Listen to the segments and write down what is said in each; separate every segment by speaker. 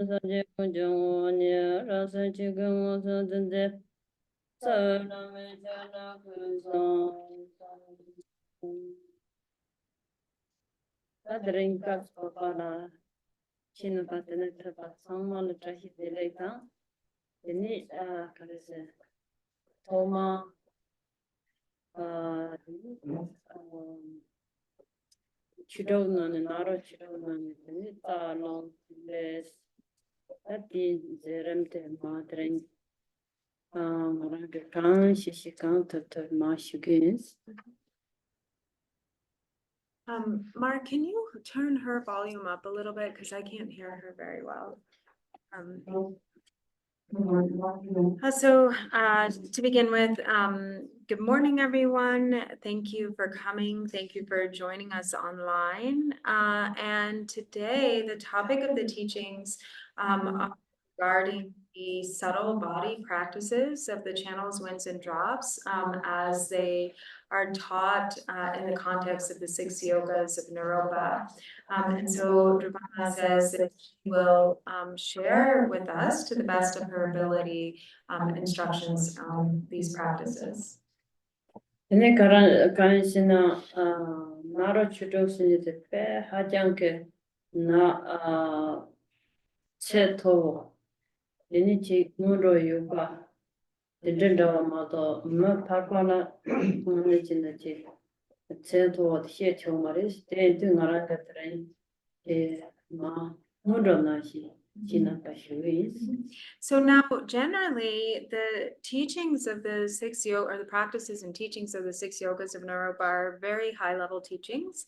Speaker 1: Children and other children, Tsa Lung, that is the remte madring. Rangakan, Shishikan, Mashugins.
Speaker 2: Mark, can you turn her volume up a little bit? Because I can't hear her very well. To begin with, good morning, everyone. Thank you for coming. Thank you for joining us online. And today, the topic of the teachings are regarding the subtle body practices of the channels, winds, and drops as they are taught in the context of the 6 yogas of Naropa. And so Drupon says that she will share with us, to the best of her ability, instructions on these practices.
Speaker 1: Ene karanshina naro chudosini te pe hajanke na che to ene chi muro yuba dendenda mato ma parpana ne china chi che to che chomaris te de naranga train ma muro na shi china pashuis.
Speaker 2: So now, generally, the teachings of the 6 yoga, or the practices and teachings of the 6 yogas of Naropa are very high-level teachings.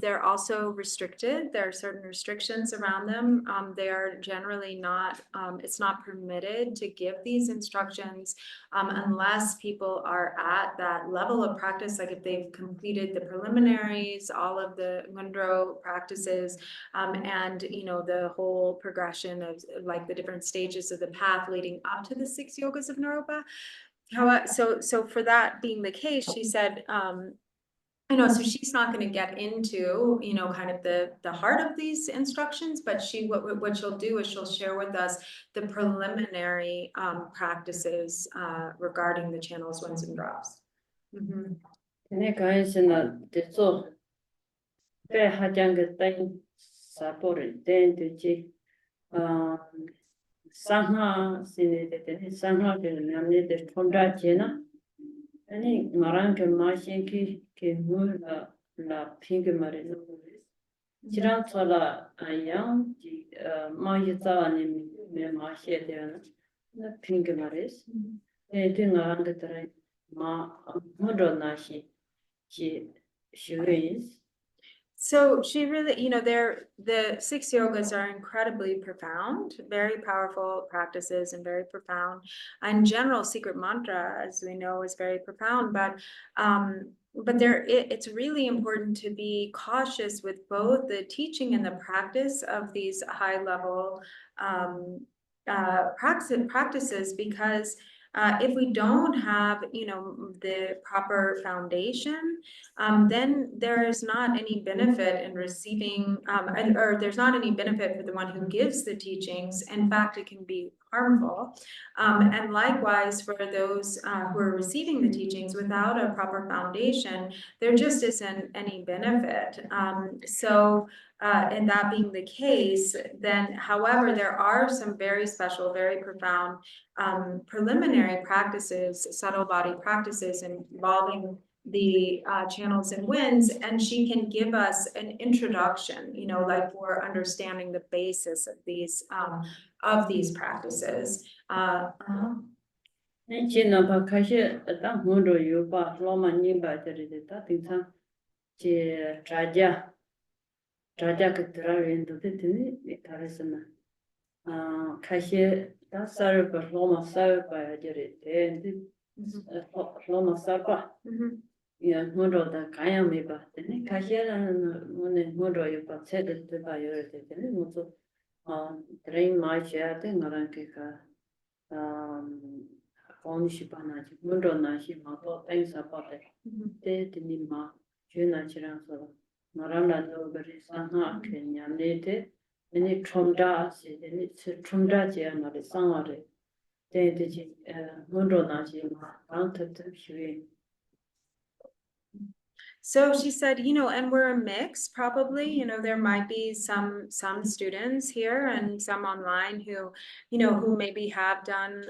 Speaker 2: They're also restricted. There are certain restrictions around them. They are generally not, it's not permitted to give these instructions unless people are at that level of practice, like if they've completed the preliminaries, all of the Mundro practices, and, you know, the whole progression of like the different stages of the path leading up to the 6 yogas of Naropa. So for that being the case, she said, so she's not going to get into, kind of the heart of these instructions, but what she'll do is she'll share with us the preliminary practices regarding the channels, winds, and drops.
Speaker 1: Sangha sangha ke namne de thonda chena ani marang ke mashin ke mu la ping mare no jiran thala ayang ji ma yita ani me ma she de na ping mare de ngarang de trai ma mudo na shi is.
Speaker 2: So she really, the 6 yogas are incredibly profound, very powerful practices and very profound. In general, secret mantra, as we know, is very profound, but it's really important to be cautious with both the teaching and the practice of these high-level practices, because if we don't have, the proper foundation, then there is not any benefit in receiving, or there's not any benefit for the one who gives the teachings. In fact, it can be harmful. And likewise, for those who are receiving the teachings without a proper foundation, there just isn't any benefit. And that being the case, then, however, there are some very special, very profound preliminary practices, subtle body practices involving the channels and winds, and she can give us an introduction, like for understanding the basis of these practices.
Speaker 1: Raja Katravindo Tarisana Kashi Sarpa Loma Sarpa Jerry Loma Sarpa Mudo the Kayamiba Kashira Mudo you said it to buy your Mutu train my chair thing Arankika Onishipana Mundo Nashi Mato things about it. They didn't mark Juna Chiran Marana Nobody Sangha Kenya Nate any tromda, any tromda jam, sangare, they mundo najima, counted to.
Speaker 2: So she said, and we're a mix, probably, there might be some students here and some online who, who maybe have done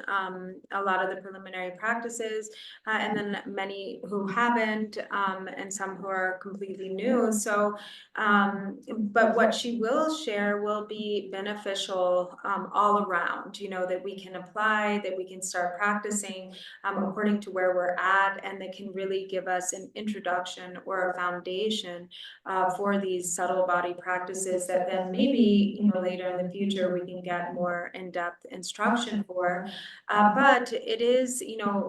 Speaker 2: a lot of the preliminary practices, and then many who haven't, and some who are completely new. So, but what she will share will be beneficial all around, that we can apply, that we can start practicing according to where we're at, and that can really give us an introduction or a foundation for these subtle body practices that then maybe later in the future we can get more in-depth instruction for. But it is,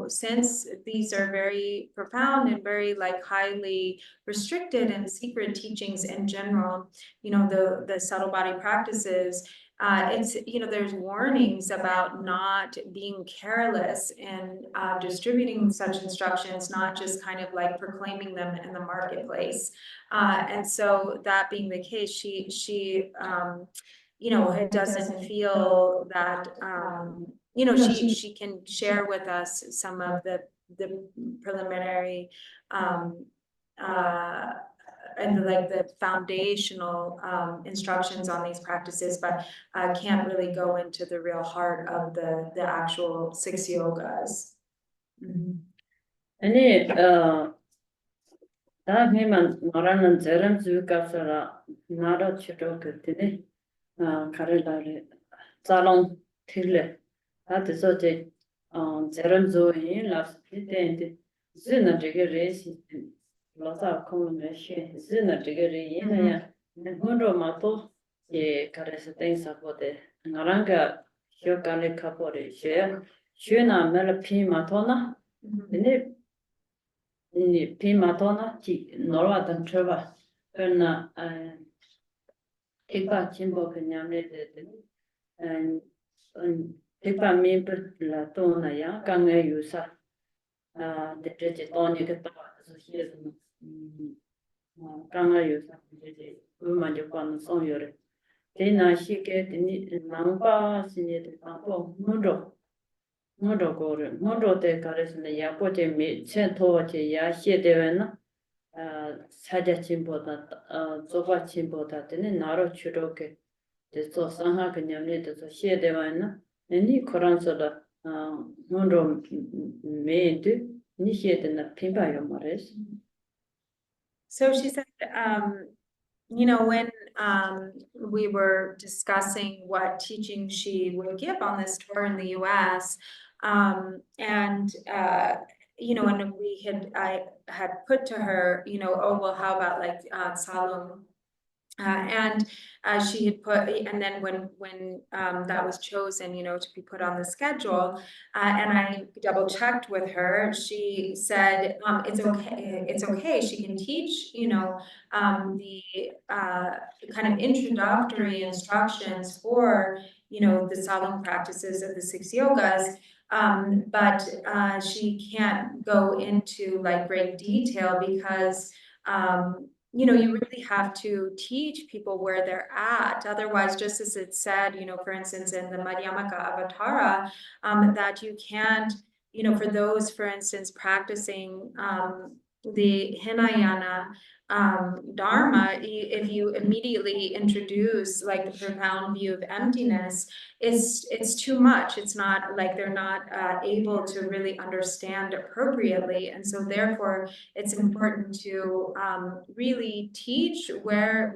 Speaker 2: since these are very profound and very highly restricted and secret teachings in general, the subtle body practices, it's, there's warnings about not being careless in distributing such instructions, not just kind of proclaiming them in the marketplace. And so that being the case, she it doesn't feel that, she can share with us some of the preliminary, and the foundational instructions on these practices, but can't really go into the real heart of the actual 6 yogas.
Speaker 1: Any 다 해만 말하는 저런 주가서라 나라 치료 그때네 가르다리 자롱 틀레 다들 제 저런 조이 라스 피데인데 지는 저게 레시 라사 콘메시 지는 저게 레이나야 문로 마토 예 가르서 땡사보데 나랑가 쇼간레 카포레 쉐나 멜피 마토나 근데 이 피마토나 지 노라던 트바 그러나 티바 침보 그냥네 티바 멤버라 또나야 강에 유사 데제 또니가 또 소시에서 강에 유사 데제 우마죠 관은 소요레 데나시게 데니 남바 신예데 방포 문도 때 가르스는 야포제 미체 토와제 야시에데나 사자침보다 조바침보다 되는 나로 주로게 됐어 상하 그냥에도 시에데와나 아니 코란서다 문도 메드 니시에데나 핀바요 말레스.
Speaker 2: So she said, when we were discussing what teaching she would give on this tour in the US, and I had put to her, oh, well, how about Tsa Lung? And she had put, and then when that was chosen, to be put on the schedule, and I double checked with her, she said, it's okay, she can teach, the kind of introductory instructions for, the Tsa Lung practices of the 6 yogas, but she can't go into great detail because, you really have to teach people where they're at. Otherwise, just as it said, for instance, in the Madhyamaka Avatara, that you can't, for those, for instance, practicing the Hinayana Dharma, if you immediately introduce the profound view of emptiness, it's too much. It's not they're not able to really understand appropriately, and so therefore it's important to really teach where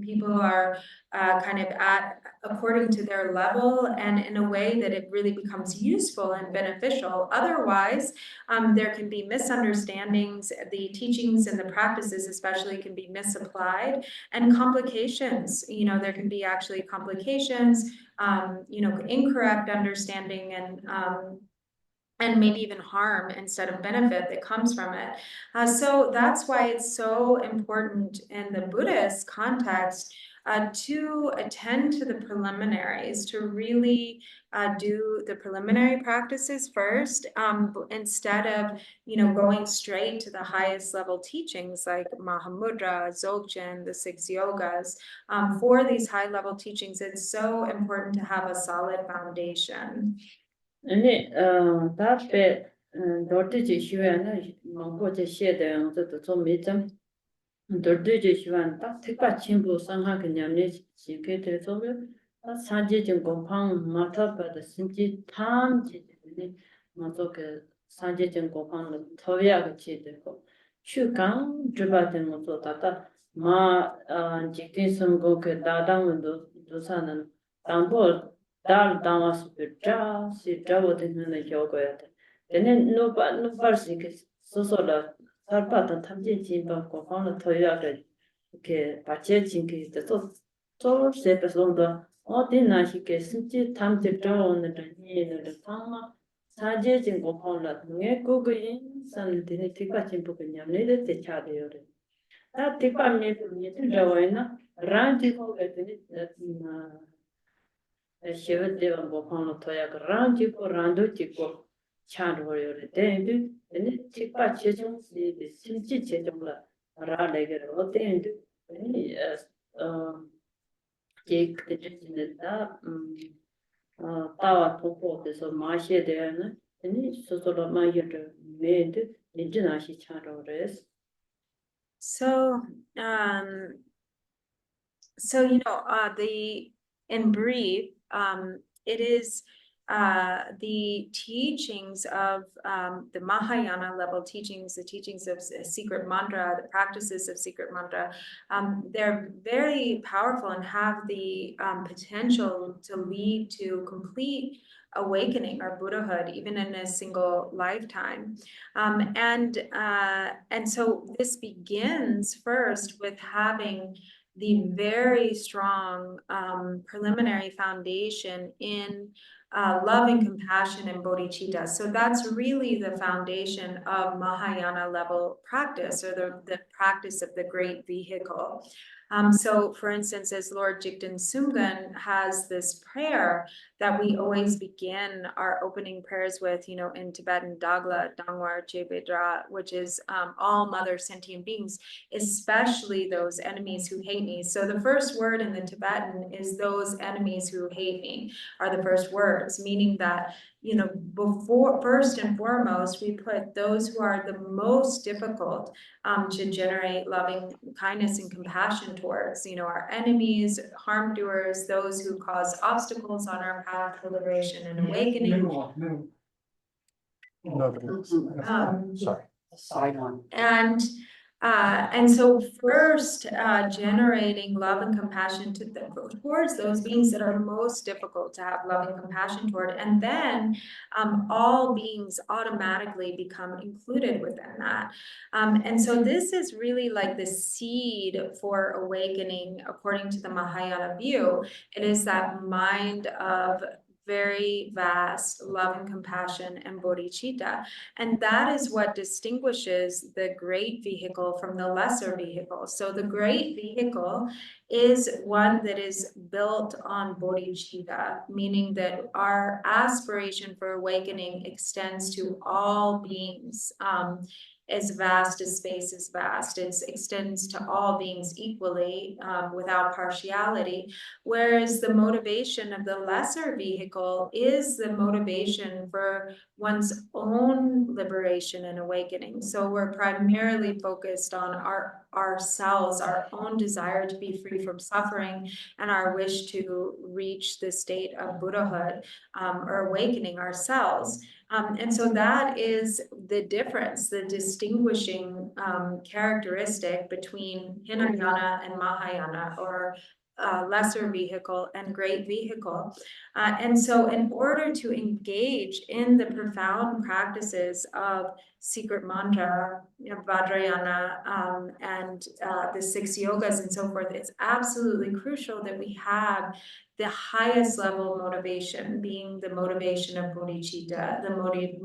Speaker 2: people are kind of at according to their level, and in a way that it really becomes useful and beneficial. Otherwise, there can be misunderstandings. The teachings and the practices especially can be misapplied, and complications. There can be actually complications, incorrect understanding, and maybe even harm instead of benefit that comes from it. So that's why it's so important in the Buddhist context to attend to the preliminaries, to really do the preliminary practices first, instead of, going straight to the highest level teachings like Mahamudra, Dzogchen, the 6 yogas. For these high level teachings, it's so important to have a solid foundation.
Speaker 1: 아니, 답에 dortiji shuana mongpo je shede ang zo zo mezam dortiji shuan ta tekpa chimbu sangha ke nyamne chike te zo ta sanje jing gopang mata pa da sinji tam ji ni ma zo ke sanje jing gopang le tawya ke chi de ko chu gang juba de mo zo ta ma jike sum go ke da dang do sa nan dang bo dal dama super ja si jawo de na yoga ya de tenen no par si que so la sarpa ta tamje jin ba ko fa la toya de que pa che jin que de to se person da o de na shi que sinji tamje jawo ne de ni ne de tama sa je jin ko fa la nge ko ge yin san de ne ti pa jin bu ge nyam ne de te cha de yo de ta ti pa me ni de jawo na ran ji ko ge de na shiva deva gopala toya ka rangi ko rando chiko chandwa yore tendu ene chikpa chechong si simchi chechong la ra legere o tendu ene jek te chine da tawa topo de so ma she de ne ene so so la ma yore mendu ninjina shi chandwa res.
Speaker 2: So, in brief, it is the teachings of the Mahayana level teachings, the teachings of secret mantra, the practices of secret mantra. They're very powerful and have the potential to lead to complete awakening or Buddhahood, even in a single lifetime. And so this begins first with having the very strong preliminary foundation in love and compassion and bodhicitta. So that's really the foundation of Mahayana level practice, or the practice of the great vehicle. So for instance, as Lord Jigten Sumgun has this prayer that we always begin our opening prayers with, in Tibetan Dagla, Dangwar, Jebedra, which is all mother sentient beings, especially those enemies who hate me. So the first word in the Tibetan is those enemies who hate me are the first words, meaning that, before, first and foremost, we put those who are the most difficult to generate loving kindness and compassion towards, our enemies, harm doers, those who cause obstacles on our path to liberation and awakening.
Speaker 3: Sorry, side one.
Speaker 2: And so first, generating love and compassion towards those beings that are most difficult to have love and compassion toward, and then all beings automatically become included within that. And so this is really like the seed for awakening, according to the Mahayana view. It is that mind of very vast love and compassion and bodhicitta. And that is what distinguishes the great vehicle from the lesser vehicle. So the great vehicle is one that is built on bodhicitta, meaning that our aspiration for awakening extends to all beings. As vast as space is vast, it extends to all beings equally, without partiality, whereas the motivation of the lesser vehicle is the motivation for one's own liberation and awakening. So we're primarily focused on ourselves, our own desire to be free from suffering, and our wish to reach the state of Buddhahood, or awakening ourselves. And so that is the difference, the distinguishing characteristic between Hinayana and Mahayana, or lesser vehicle and great vehicle. And so in order to engage in the profound practices of secret mantra, Vajrayana, and the 6 yogas and so forth, it's absolutely crucial that we have the highest level motivation being the motivation of bodhicitta, the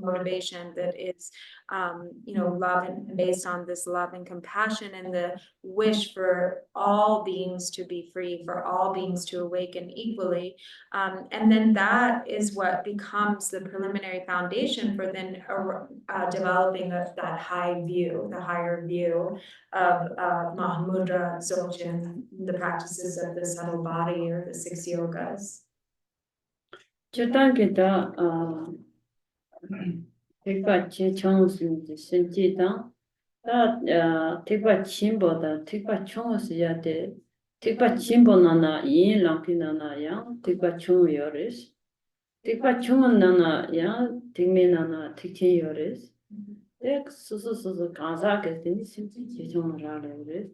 Speaker 2: motivation that is, love and based on this love and compassion and the wish for all beings to be free, for all beings to awaken equally. And then that is what becomes the preliminary foundation for then developing that high view, the higher view of Mahamudra, Dzogchen, the practices of the subtle body or the 6 yogas.
Speaker 1: Chitangita Tikpa Chi Chongs Sinjita Tikpa Chimbo da Tikpa Chongs Yate Tikpa Chimbo Nana Yin Lampi Nana Yang Tikpa Chong Yoris Tikpa Chong Nana Yang Tingme Nana Tikchen Yoris Tek Susu Kanza Ketini Sinji Chong Rale Yoris.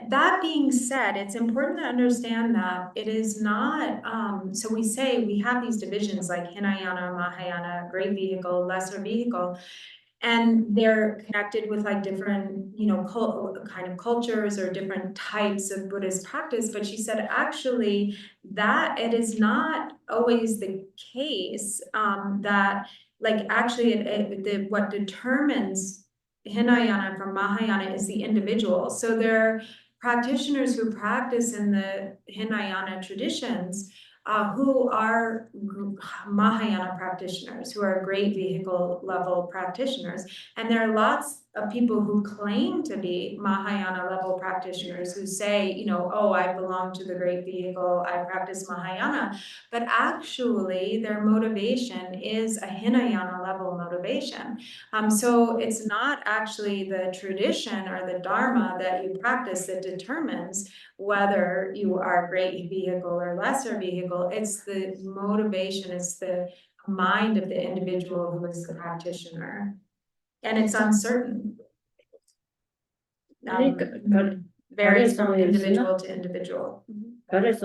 Speaker 2: That being said, it's important to understand that it is not, so we say we have these divisions like Hinayana, Mahayana, great vehicle, lesser vehicle, and they're connected with like different, kind of cultures or different types of Buddhist practice. But she said actually that it is not always the case that like actually what determines Hinayana from Mahayana is the individual. So there are practitioners who practice in the Hinayana traditions who are Mahayana practitioners, who are great vehicle level practitioners. And there are lots of people who claim to be Mahayana level practitioners who say, oh, I belong to the great vehicle, I practice Mahayana. But actually, their motivation is a Hinayana level motivation. So it's not actually the tradition or the Dharma that you practice that determines whether you are great vehicle or lesser vehicle. It's the motivation, it's the mind of the individual who is the practitioner. And it's uncertain. Varies from individual to individual. It's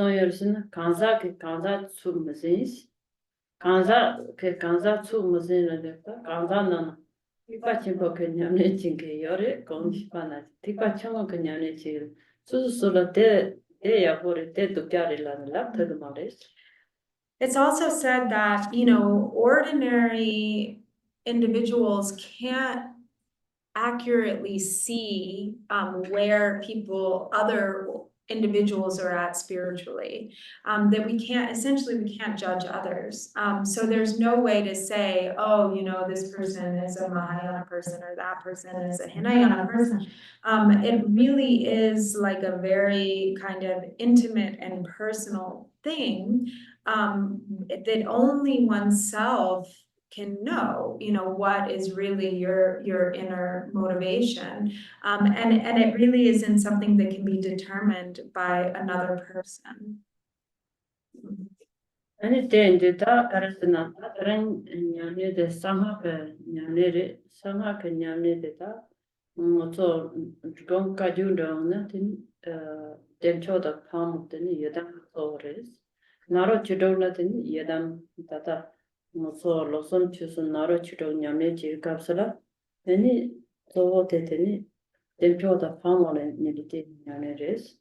Speaker 2: also said that, ordinary individuals can't accurately see where other individuals are at spiritually, that we can't judge others. So there's no way to say, oh, this person is a Mahayana person or that person is a Hinayana person. It really is like a very kind of intimate and personal thing that only oneself can know, what is really your inner motivation. And it really isn't something that can be determined by another person.
Speaker 1: Ani tende ta karasana ta taran nyamne de sangha ke nyamne de ta so gong ka ju dong na tin demcho da pham de ni yadam so res naro chidong na tin yadam ta so loson chusun naro chidong nyamne ji kapsala ani so te ni demcho da pham ole ni de nyamne res.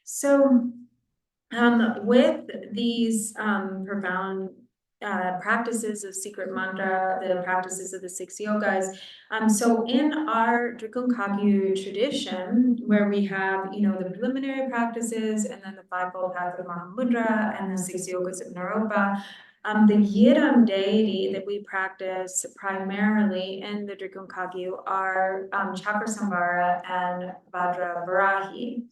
Speaker 2: So with these profound practices of secret mantra, the practices of the 6 yogas. So in our Drupon Palkyi tradition, where we have, the preliminary practices and then the 5-fold path of Mahamudra and the 6 yogas of Naropa, the Yidam deity that we practice primarily in the Drupon Palkyi are Chakrasambhara and Vajra Varahi.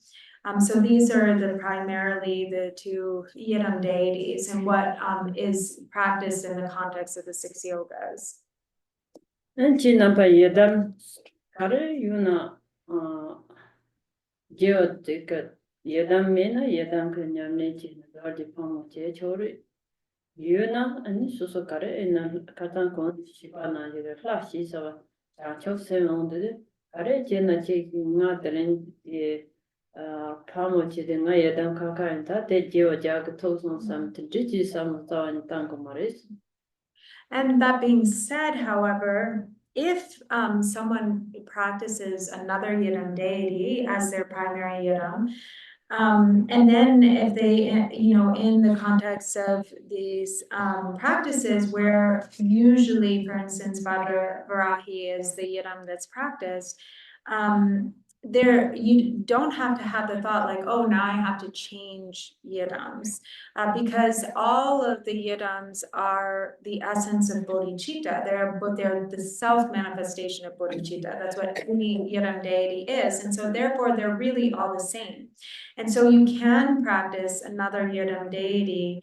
Speaker 2: So these are primarily the 2 Yidam deities and what is practiced in the context of the 6 yogas.
Speaker 1: And Chinapa Yidam Kare Yuna Geotica Yidam Mena Yidam Kanyamne Chin Gardi Pomo Chori Yuna and Susokare and Katankon Shipana Yidra Shisava Chacho Seven Kare Jena Chiking Nadrin Pamo Chidinga Yadam Kaka and Tate Geo Jag Toson Sam Tiji Sam Tawan Tangomaris.
Speaker 2: And that being said, however, if someone practices another Yidam deity as their primary Yidam, And then if they, you know, in the context of these practices where usually, for instance, Vajra Varahi is the yidam that's practiced, there you don't have to have the thought like, oh, now I have to change yidams, because all of the yidams are the essence of bodhicitta. They're the self-manifestation of bodhicitta. That's what any yidam deity is, and so therefore they're really all the same. And so you can practice another yidam deity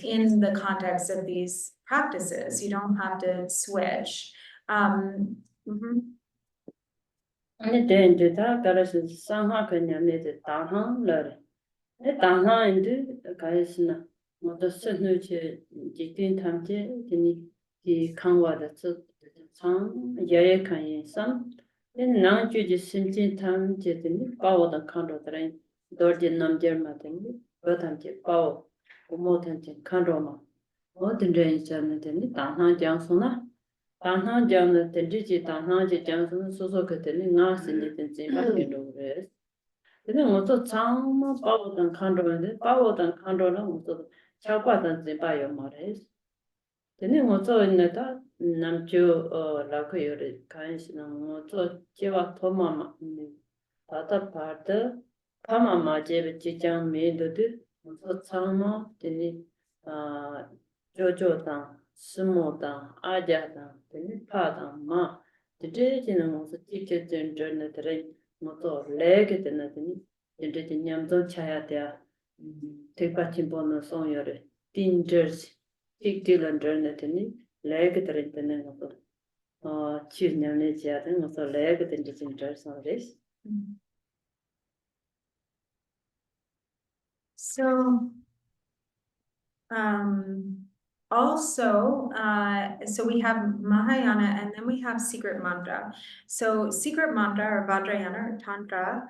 Speaker 2: in the context of these practices. You don't have to switch.
Speaker 1: 아니 된데다 가르스 상하 그냥네데 당한러 당한인데 가르스나 모두 스누체 지킨 탐제 되니 이 강화다 참 예예 칸이삼 난 주지 심진 탐제 되니 바오다 칸로드라인 도르진 남절마든 버탐제 바오 고모탐제 칸로마 모든 데인자는 되니 당한 장소나 당한 장은 된지지 당한지 장소는 소소가 되는 나스니 된지 바뀌는 근데 뭐또 장마 바오던 칸로인데 바오던 칸로는 뭐또 차과던 집아요 말해 근데 뭐또 있는다 남주 라고요를 간시는 뭐또 제와 도마마 다다 파트 파마마 제베 지장 메도드 뭐또 장마 되니 조조당 스모당 아자당 되니 파당 마 되지는 뭐서 찍게된 저네들이 뭐또 레게 되는데 이제 냠도 차야 돼 대받침 번호 송여를 딘저스 틱딜런더네더니 레게 되는 것도 치료년에 지하는 것도 레게 된 진짜 상대스
Speaker 2: So, also, so we have Mahayana and then we have secret mantra. So secret mantra or Vajrayana or Tantra,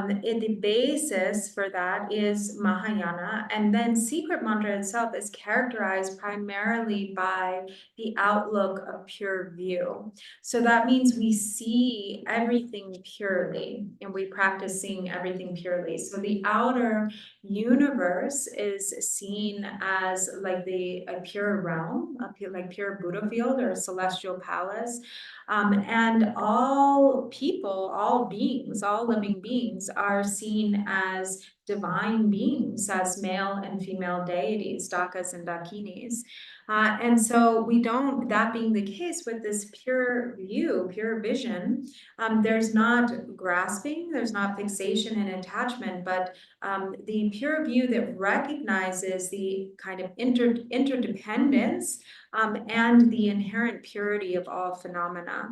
Speaker 2: the basis for that is Mahayana, and then secret mantra itself is characterized primarily by the outlook of pure view. So that means we see everything purely and we practice seeing everything purely. So the outer universe is seen as like a pure realm, like pure Buddha field or celestial palace. And all people, all beings, all living beings are seen as divine beings, as male and female deities, dakas and dakinis. And so we don't, that being the case with this pure view, pure vision, there's not grasping, there's not fixation and attachment, but the pure view that recognizes the kind of interdependence and the inherent purity of all phenomena.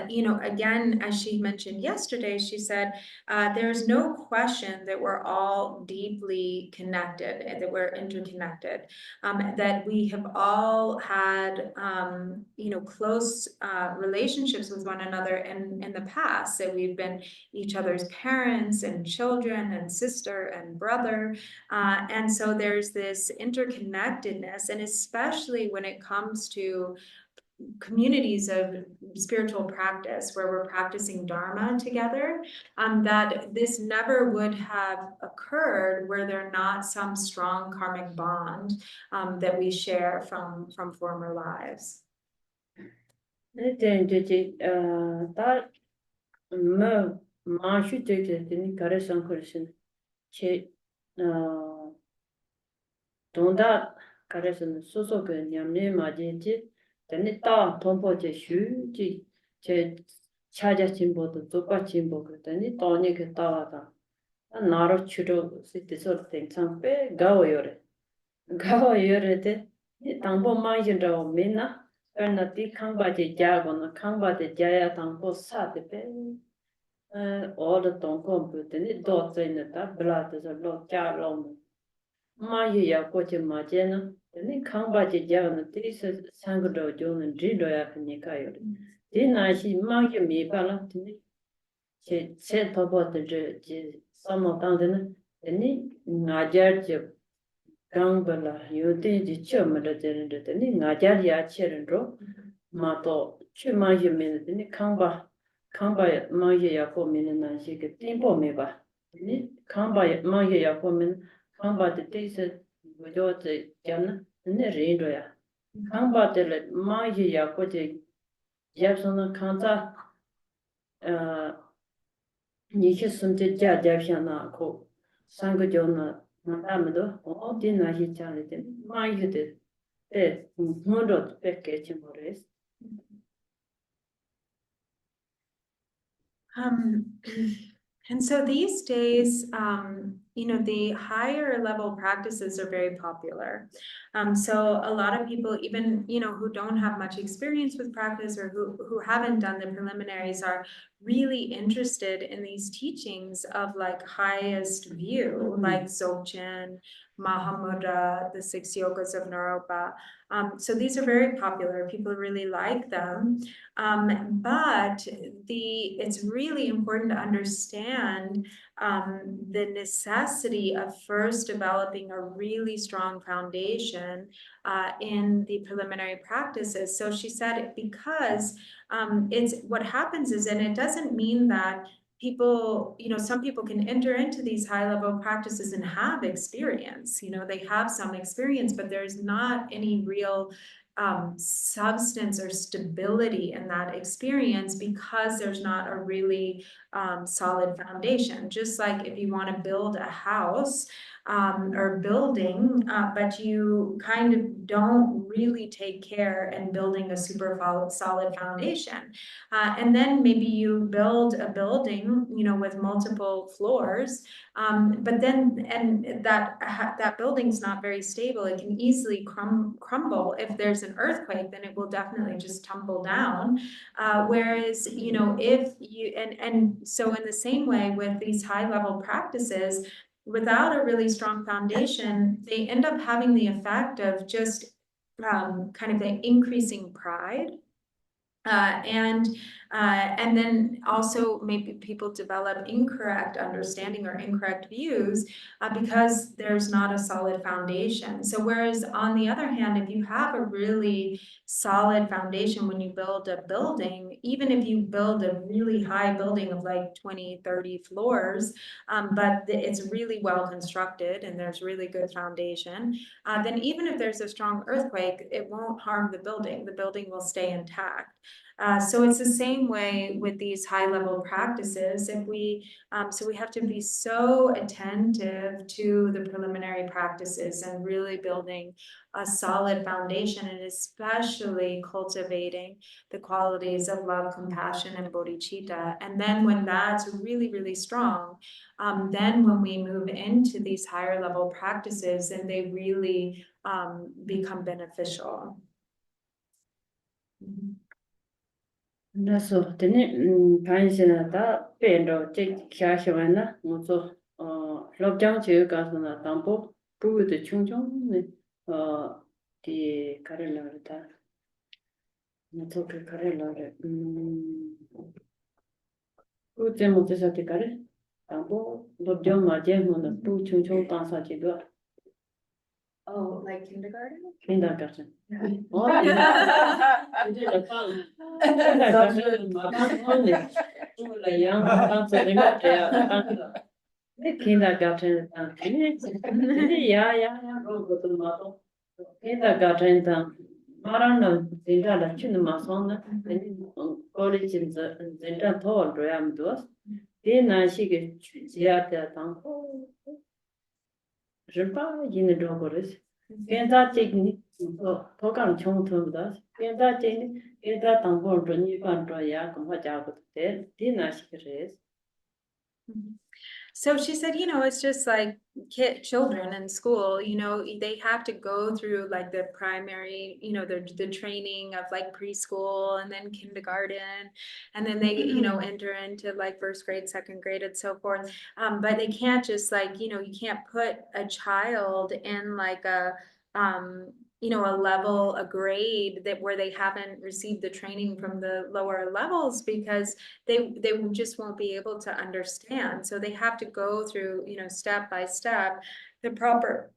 Speaker 2: You know, again, as she mentioned yesterday, she said, there's no question that we're all deeply connected, that we're interconnected, that we have all had, you know, close relationships with one another in the past, that we've been each other's parents and children and sister and brother. And so there's this interconnectedness, and especially when it comes to communities of spiritual practice where we're practicing Dharma together, that this never would have occurred were there not some strong karmic bond that we share from former lives.
Speaker 1: Tani ta tompo che shu ji che chaja chimbo to zopa chimbo ko tani toni ke tawa ta naro churo siti so teng chang pe gao yore de tangpo ma yin ra o mina na ti khangba je ja go na khangba de ja ya tangpo sa de pe all the tongko bu tani do zai na ta bla de lo ja lo ma yi ya ko che ma je na tani khangba je ja na ti se sang do jo na ri do ya ni ka yo de na shi ma yi mi ba la tani che to bo de je sa mo dang de na tani nga ja je gang ba la yo de ji che ma de de tani nga ja ya che ren ro ma to che ma yi mi de tani khangba Kamba Maya Yakomina, she get Timbo Meba. Kamba Maya Yakomin, Kamba the Tisa, Vajot Jan, and the Redoya. Kamba the Maya Yakote, Japson Kanta, Nishisumte Jajashana Ko, Sangajona, Madame, all dinner he challenged, Maya did. Hundred package Morris.
Speaker 2: And so these days, you know, the higher level practices are very popular. So a lot of people, even, you know, who don't have much experience with practice or who haven't done the preliminaries are really interested in these teachings of like highest view, like Dzogchen, Mahamudra, the 6 yogas of Naropa. So these are very popular. People really like them. But it's really important to understand the necessity of first developing a really strong foundation in the preliminary practices. So she said, because it's what happens is, and it doesn't mean that people, you know, some people can enter into these high level practices and have experience, you know, they have some experience, but there's not any real substance or stability in that experience because there's not a really solid foundation. Just like if you want to build a house or building, but you kind of don't really take care in building a super solid foundation. And then maybe you build a building, you know, with multiple floors, but then, and that building's not very stable. It can easily crumble. If there's an earthquake, then it will definitely just tumble down. Whereas, you know, if you, and so in the same way with these high level practices, without a really strong foundation, they end up having the effect of just kind of the increasing pride. And then also maybe people develop incorrect understanding or incorrect views because there's not a solid foundation. So whereas on the other hand, if you have a really solid foundation when you build a building, even if you build a really high building of like 20, 30 floors, but it's really well constructed and there's really good foundation, then even if there's a strong earthquake, it won't harm the building. The building will stay intact. So it's the same way with these high level practices. If we, so we have to be so attentive to the preliminary practices and really building a solid foundation, and especially cultivating the qualities of love, compassion, and bodhicitta. And then when that's really, really strong, then when we move into these higher level practices, then they really become beneficial.
Speaker 1: Naso, then Pansina, Pendo, take Kashana, also Lobjang Chukasana Tampo, Pru the Chungchong, the Karela, Natoka Karela, Pru Temotesa Kare, Tampo, Lobjang Majem on the Pru Chungchong Tansa Chiga.
Speaker 2: Oh, like kindergarten?
Speaker 1: Kindergarten. Kindergarten, kindergarten, Marana, Zinda, Chinmasona, college in the Zinda told Ram dos. Then she gets Ziata Tanko. Ripa in the Dogoris. Genda technique, Tokan Chong Tumdas, Genda technique, Genda Tango, Nipan Doya, Kamajago, Dina she raised.
Speaker 2: So she said, you know, it's just like children in school, you know, they have to go through like the primary, you know, the training of like preschool and then kindergarten, and then they, you know, enter into like first grade, second grade, and so forth. But they can't just like, you know, you can't put a child in like a, you know, a grade that where they haven't received the training from the lower levels, because they just won't be able to understand. So they have to go through, you know, step by step, the proper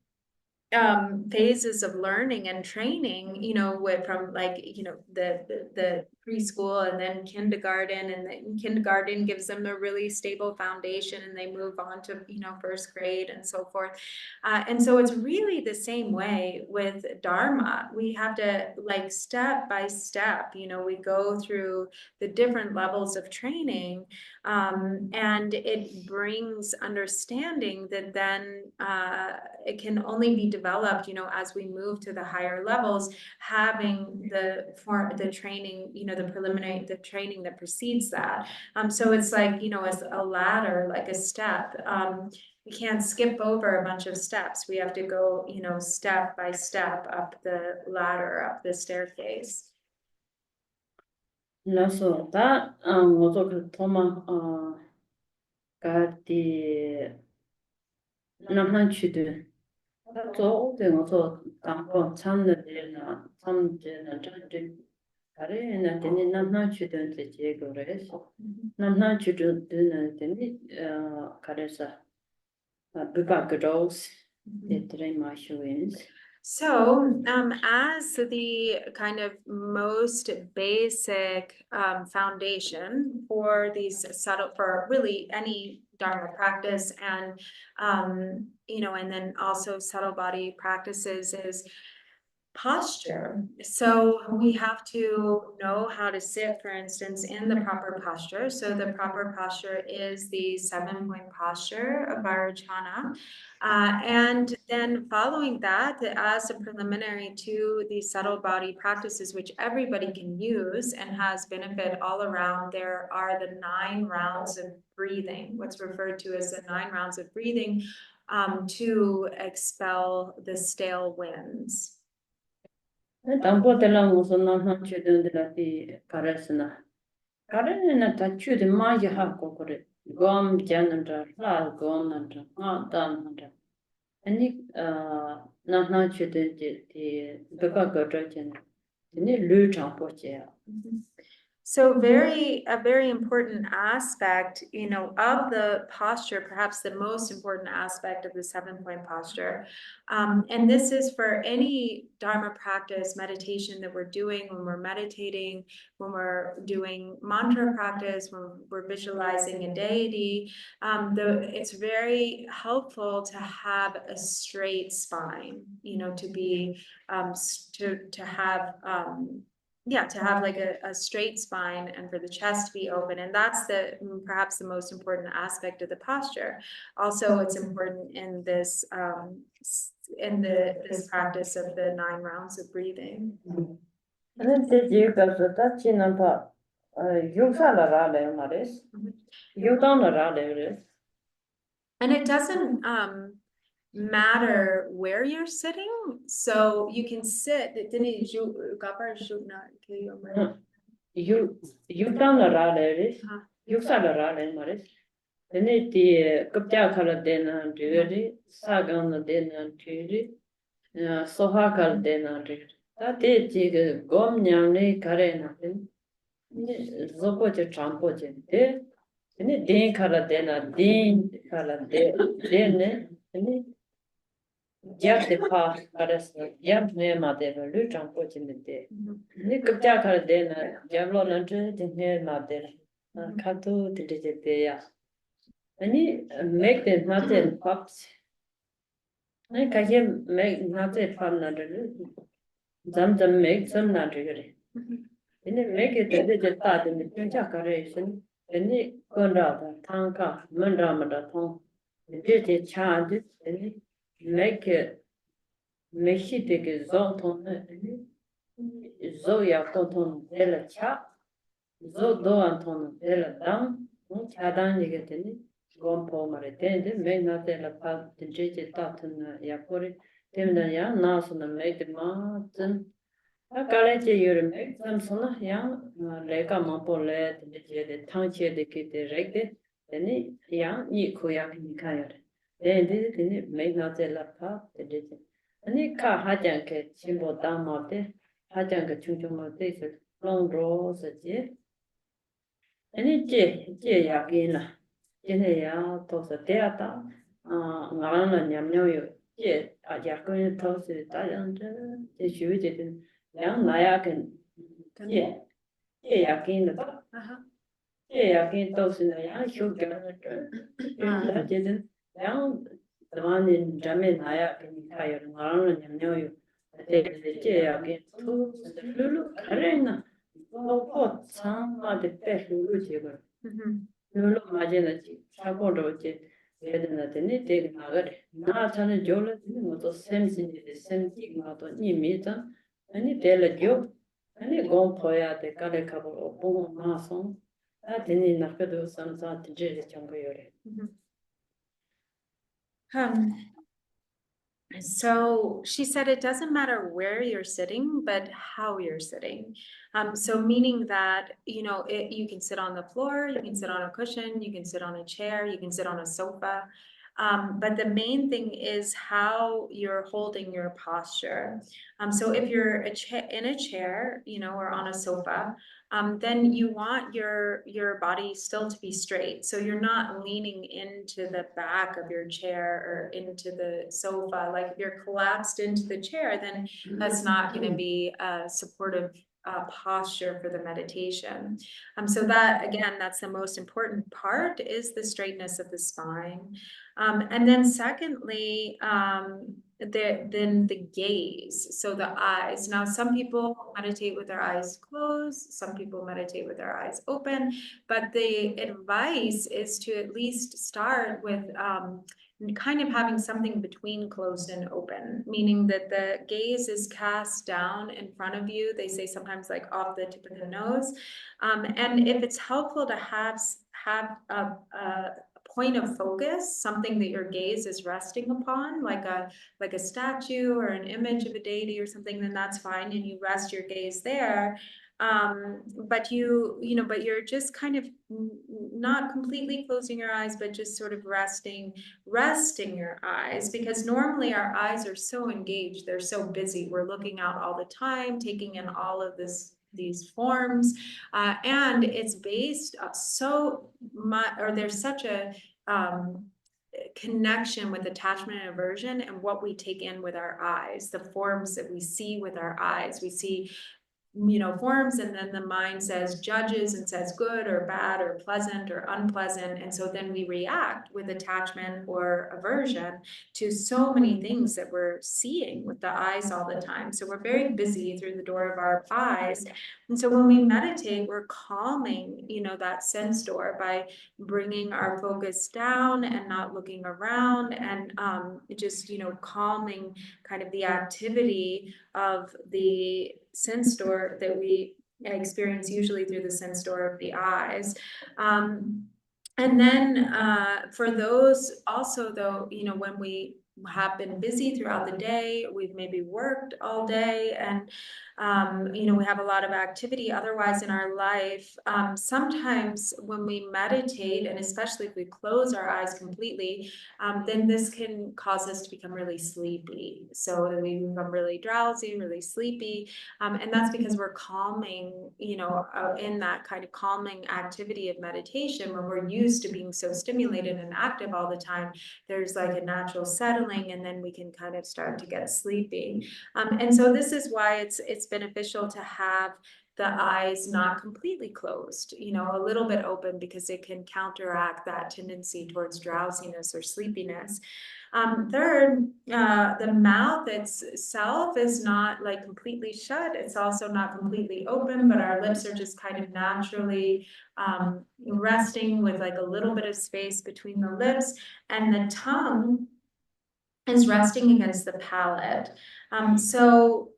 Speaker 2: phases of learning and training, you know, from like, you know, the preschool and then kindergarten, and then kindergarten gives them a really stable foundation and they move on to, you know, first grade and so forth. And so it's really the same way with Dharma. We have to, like, step by step, you know, we go through the different levels of training, and it brings understanding that then it can only be developed, you know, as we move to the higher levels, having the training, you know, the training that precedes that. So it's like, you know, as a ladder, like a step. We can't skip over a bunch of steps. We have to go, you know, step by step up the ladder, up the staircase.
Speaker 1: 그래서 다 뭐도 그 도마 가디 남한 취도 또 어서 당고 참는데나 참제는 저기 가래나 되는 남한 취도 이제 그래서 남한 취도는 되니 가래서 그가 그러스 이들의 마셔ins.
Speaker 2: So, as the kind of most basic foundation for these for really any Dharma practice, and you know, and then also subtle body practices is posture. So we have to know how to sit, for instance, in the proper posture. So the proper posture is the 7-point posture of Vajrayana. And then following that, as a preliminary to the subtle body practices, which everybody can use and has benefit all around, there are the 9 rounds of breathing, what's referred to as the 9 rounds of breathing, to expel the stale winds.
Speaker 1: 당보들랑 무슨 남한 취도들이 가래스나 가래는 다 취도 많이 하고 그래. 곰 자는다 라 곰는다 단는다 아니 남한 취도지 그가 거저잖아 근데 류장 보지야.
Speaker 2: So a very important aspect, you know, of the posture, perhaps the most important aspect of the 7-point posture. And this is for any Dharma practice, meditation that we're doing, when we're meditating, when we're doing mantra practice, when we're visualizing a deity. It's very helpful to have a straight spine, you know, to be, to have, to have like a straight spine and for the chest to be open. And that's perhaps the most important aspect of the posture. Also, it's important in this this practice of the 9 rounds of breathing.
Speaker 1: And then you got that chinampa yuksala maris. You don't rale.
Speaker 2: And it doesn't matter where you're sitting, so you can sit.
Speaker 1: You don't rale. Yuksala rale maris. Then the Kupja color dena duty, Sagan dena duty, Sohakal dena duty. That is the Gomnyamni Karena. Zopoche Champoche. Then the Din color dena, Din color dene, Yap the pa, Karasna, Yap Nema deva, Lucham Poch in the day. Nikupja color dena, Jamlo Lantre, the Nema dena, Kato did it there. Any make the nothing pops. I can make nothing fun under them make some nutty. Then they make it a little thought in the pinchacaration. Then they go down, tanka, mandamada tong. The dirty charge, and make it take a zoton. Zoya toton della chap. Zodo anton della down. Chadan you get in it. Gompo maritende, may not tell about the jitty totten yapori, Timdaya, Nasan and make the mountain. A college you make some son, young, Leka Mompole, the township the kid directed, then it young, ye kuyak in Kayar. Then did it make not tell about the digit. And it car hajank, chimbo down mountain, hajank chuchumote, long rows a jet. And it jay yakina. Jene ya tosa teata, ngarana nyamnyo 제 약간 더서 다양한 제 주제든 양 나야근 예. 예 약간 더
Speaker 2: Uh-huh.
Speaker 1: 예 약간 더서 양 쇼견을 좀 되든 양 다만은 잠에 나야근 가요 나라는 냠녀요 제 약간 또 별로 가려나 또 참마데 빼고 제거
Speaker 2: Mhm.
Speaker 1: 별로 맞이는지 사고로 이제 되는데 되게 나가래 나 저는 졸라 것도 샘신이 샘기가도 이미다 아니 될려 아니 gon poya de kale kabo bon mason a teni nakado sanza tjere chango yore
Speaker 2: Mhm. Um, So she said it doesn't matter where you're sitting, but how you're sitting. So meaning that, you can sit on the floor, you can sit on a cushion, you can sit on a chair, you can sit on a sofa. But the main thing is how you're holding your posture. So if you're in a chair, or on a sofa, then you want your body still to be straight. So you're not leaning into the back of your chair or into the sofa. Like if you're collapsed into the chair, then that's not going to be a supportive posture for the meditation. So that, again, that's the most important part, is the straightness of the spine. And then secondly, then the gaze, so the eyes. Now, some people meditate with their eyes closed, some people meditate with their eyes open, but the advice is to at least start with kind of having something between closed and open, meaning that the gaze is cast down in front of you. They say sometimes like off the tip of the nose. And if it's helpful to have a point of focus, something that your gaze is resting upon, like a statue or an image of a deity or something, then that's fine, and you rest your gaze there. But but you're just kind of not completely closing your eyes, but just sort of resting your eyes, because normally our eyes are so engaged, they're so busy, we're looking out all the time, taking in all of these forms, and it's based so much, or there's such a connection with attachment and aversion and what we take in with our eyes, the forms that we see with our eyes. We see forms, and then the mind judges and says good or bad or pleasant or unpleasant, and so then we react with attachment or aversion to so many things that we're seeing with the eyes all the time. So we're very busy through the door of our eyes, and so when we meditate, we're calming that sense door by bringing our focus down and not looking around, and just calming kind of the activity of the sense door that we experience usually through the sense door of the eyes. And then for those also, though, when we have been busy throughout the day, we've maybe worked all day, and we have a lot of activity otherwise in our life. Sometimes when we meditate, and especially if we close our eyes completely, then this can cause us to become really sleepy. So we become really drowsy, really sleepy. And that's because we're calming, in that kind of calming activity of meditation, when we're used to being so stimulated and active all the time, there's like a natural settling, and then we can kind of start to get sleepy. And so this is why it's beneficial to have the eyes not completely closed, a little bit open, because it can counteract that tendency towards drowsiness or sleepiness. Third, the mouth itself is not like completely shut. It's also not completely open, but our lips are just kind of naturally resting with like a little bit of space between the lips, and the tongue is resting against the palate. So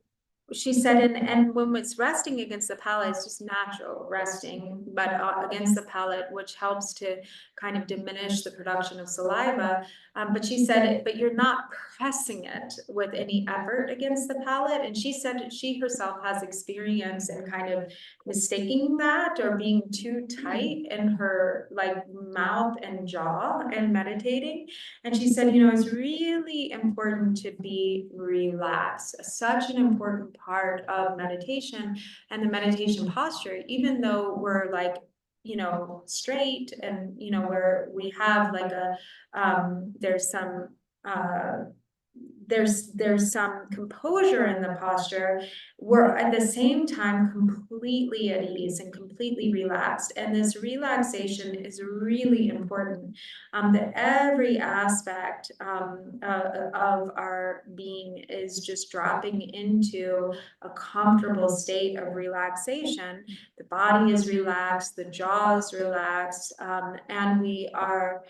Speaker 2: she said, and when it's resting against the palate, it's just natural resting, but against the palate, which helps to kind of diminish the production of saliva. But she said, but you're not pressing it with any effort against the palate. And she said she herself has experience in kind of mistaking that, or being too tight in her like mouth and jaw and meditating. And she said, it's really important to be relaxed, such an important part of meditation and the meditation posture, even though we're like, straight, and, where we have like there's some there's some composure in the posture. We're at the same time completely at ease and completely relaxed. And this relaxation is really important. That every aspect of our being is just dropping into a comfortable state of relaxation. The body is relaxed, the jaw is relaxed, and we are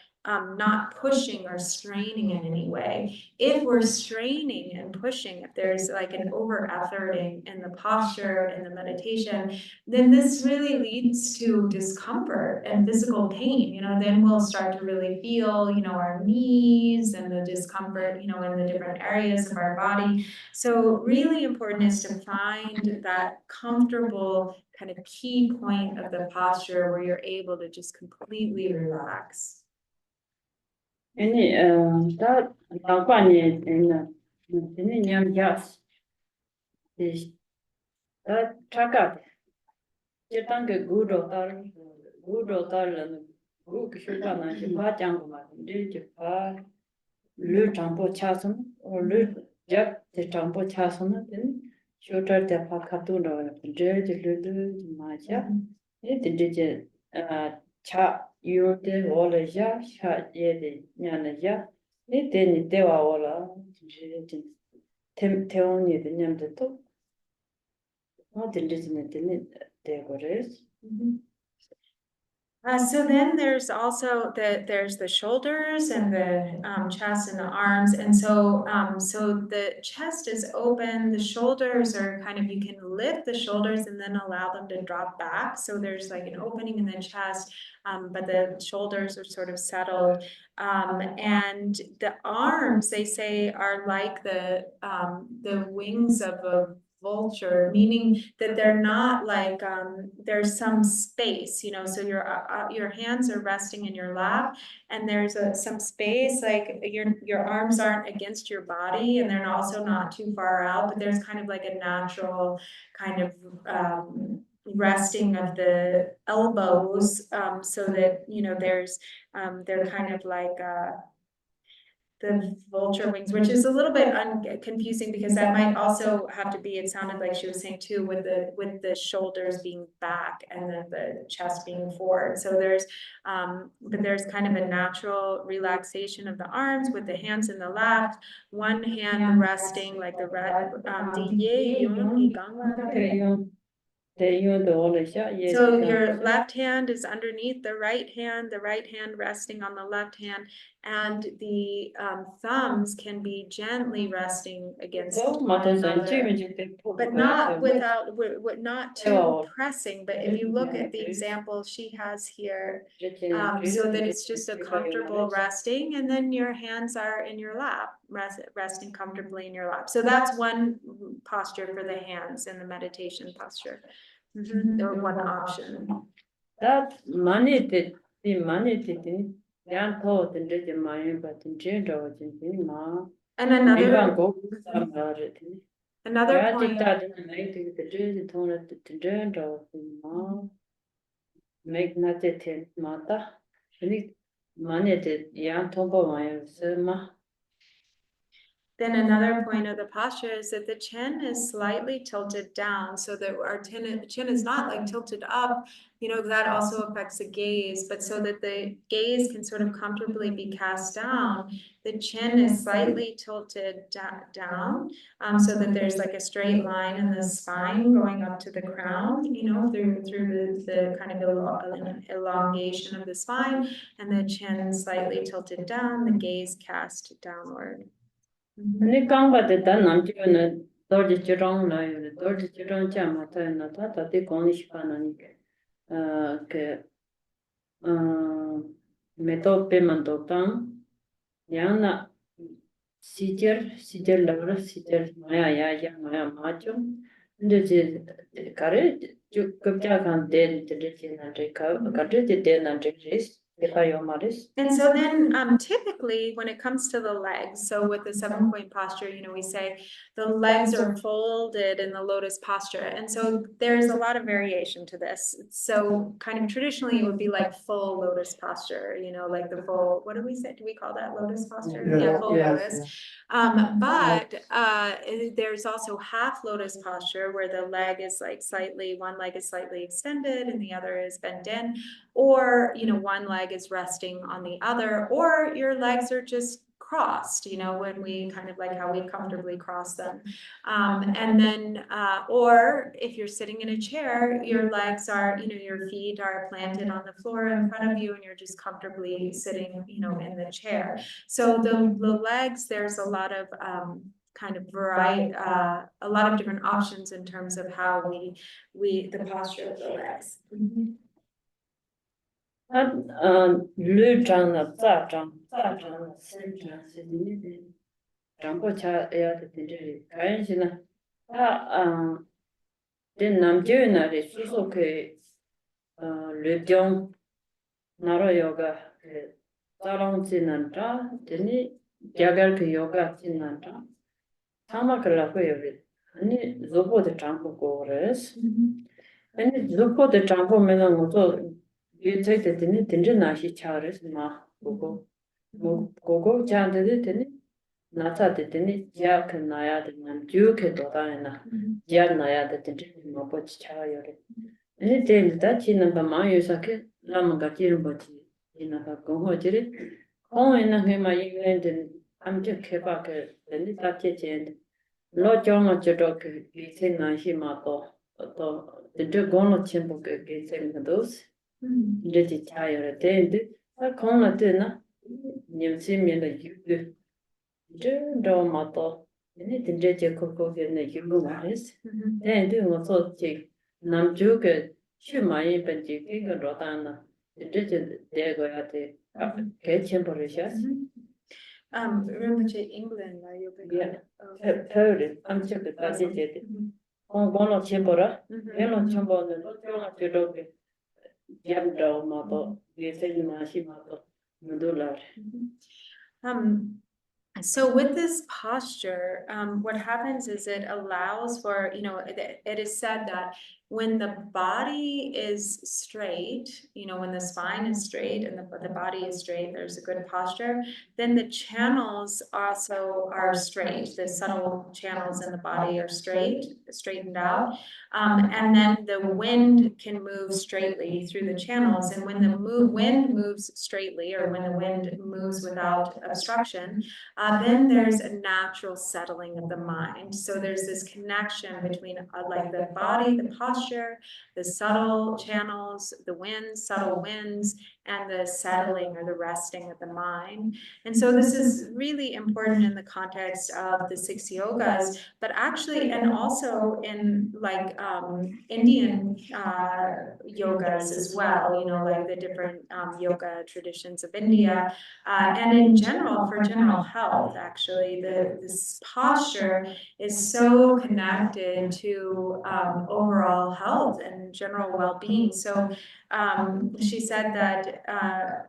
Speaker 2: not pushing or straining in any way. If we're straining and pushing, if there's like an over efforting in the posture and the meditation, then this really leads to discomfort and physical pain. Then we'll start to really feel, our knees and the discomfort, in the different areas of our body. So really important is to find that comfortable kind of key point of the posture where you're able to just completely relax.
Speaker 1: 아니, 다 나관이 있는 냠jas. 다 차가. 일단 그 구도달 그 기술가나 바장고 말인데 바 르장보 차선 르잡 대장보 차선은 쇼터 때 파카도로 르르 마자 이제 차 요데 올레자 샤예데 냐나자 이때니 때와 올라 태원이 되냐면도 들리지는 되고레스.
Speaker 2: So then there's also there's the shoulders and the chest and the arms, and so the chest is open, the shoulders are kind of, you can lift the shoulders and then allow them to drop back. So there's like an opening in the chest, but the shoulders are sort of settled, and the arms, they say, are like the wings of a vulture, meaning that they're not like there's some space, so your hands are resting in your lap, and there's some space, like your arms aren't against your body, and they're also not too far out, but there's kind of like a natural kind of resting of the elbows, so that there's they're kind of like the vulture wings, which is a little bit confusing because that might also have to be, it sounded like she was saying too, with the shoulders being back and then the chest being forward. So there's but there's kind of a natural relaxation of the arms with the hands in the lap, one hand resting like the so your left hand is underneath the right hand resting on the left hand, and the thumbs can be gently resting against one another, but not not too pressing. But if you look at the example she has here, so that it's just a comfortable resting, and then your hands are in your lap, resting comfortably in your lap. So that's one posture for the hands in the meditation posture. Or one option.
Speaker 1: That money did thought and did money, but in general,
Speaker 2: and another point.
Speaker 1: Make nothing mata. Money did young tombo.
Speaker 2: Then another point of the posture is that the chin is slightly tilted down, so that our chin is not like tilted up, that also affects the gaze, but so that the gaze can sort of comfortably be cast down, the chin is slightly tilted down, so that there's like a straight line in the spine going up to the crown, through the kind of elongation of the spine, and the chin slightly tilted down, the gaze cast downward.
Speaker 1: Ni kangba de dan nam ji ne dorji chirong na yo dorji chirong cha ma ta na ta de koni shpa na ni ke meto pe man do tang yang na sijer la sijer ya ma chu de je kare ju kap cha kan de na de ka de na de
Speaker 2: And so then typically when it comes to the legs, so with the 7-point posture, we say the legs are folded in the lotus posture. And so there's a lot of variation to this. So kind of traditionally it would be like full lotus posture, like the full, what do we say? Do we call that lotus posture? Yeah, full lotus. But there's also half lotus posture where the leg is like one leg is slightly extended and the other is bent in, or, one leg is resting on the other, or your legs are just crossed, when we kind of like how we comfortably cross them. And then, or if you're sitting in a chair, your legs are, your feet are planted on the floor in front of you and you're just comfortably sitting, in the chair. So the legs, there's a lot of, kind of variety, a lot of different options in terms of how the posture of the legs.
Speaker 1: Lu Zhang na Tsa Zhang Sen Zhang Sidi Zhangpo Cha Ea de Tindri Kayan Shina Den Namjiu na Ri Susu Ke Lu Jiong Naro Yoga Tsa Lung Chi Nan Zha Deni Gyagar Ke Yoga Chi Nan Zha Tama Ke La Hu Yogi Ani Zubo de Zhangpo Go Res Ani Zubo de Zhangpo Mena Ngozo You take the dinner nashi charis ma gogo chanded it nata the dinny yak and naya and duke dodana yak naya the dinner moboch chayore. Any day that in a bama sake lamagatir boti in a goho jiri. Oh, in a him I England and I'm just kebak and it at and Lord John of Jodok getting nashi mato. The Dragon Chimbo getting those. Dirty tire attended, a corner dinner, Nimsimian a you do mato, and it in Jetty Coco in the Hugumaris, then doing also take Namjuga, she might even take a Rodana, the Jetty there go at the kitchen policias.
Speaker 2: Remember England, are you?
Speaker 1: Yeah, heard it, I'm sure that it. On one of Chimbora, yellow chumbo, and not your dog. Yabdo mato, Nashi mato, Medular.
Speaker 2: So with this posture, what happens is it allows for, it is said that when the body is straight, when the spine is straight and the body is straight, there's a good posture, then the channels also are straight. The subtle channels in the body are straightened out. And then the wind can move straightly through the channels. And when the wind moves straightly, or when the wind moves without obstruction, then there's a natural settling of the mind. So there's this connection between like the body, the posture, the subtle channels, the winds, subtle winds, and the settling or the resting of the mind. And so this is really important in the context of the 6 yogas, but actually, and also in like Indian yogas as well, like the different yoga traditions of India, and in general, for general health, actually, this posture is so connected to overall health and general well-being. So she said that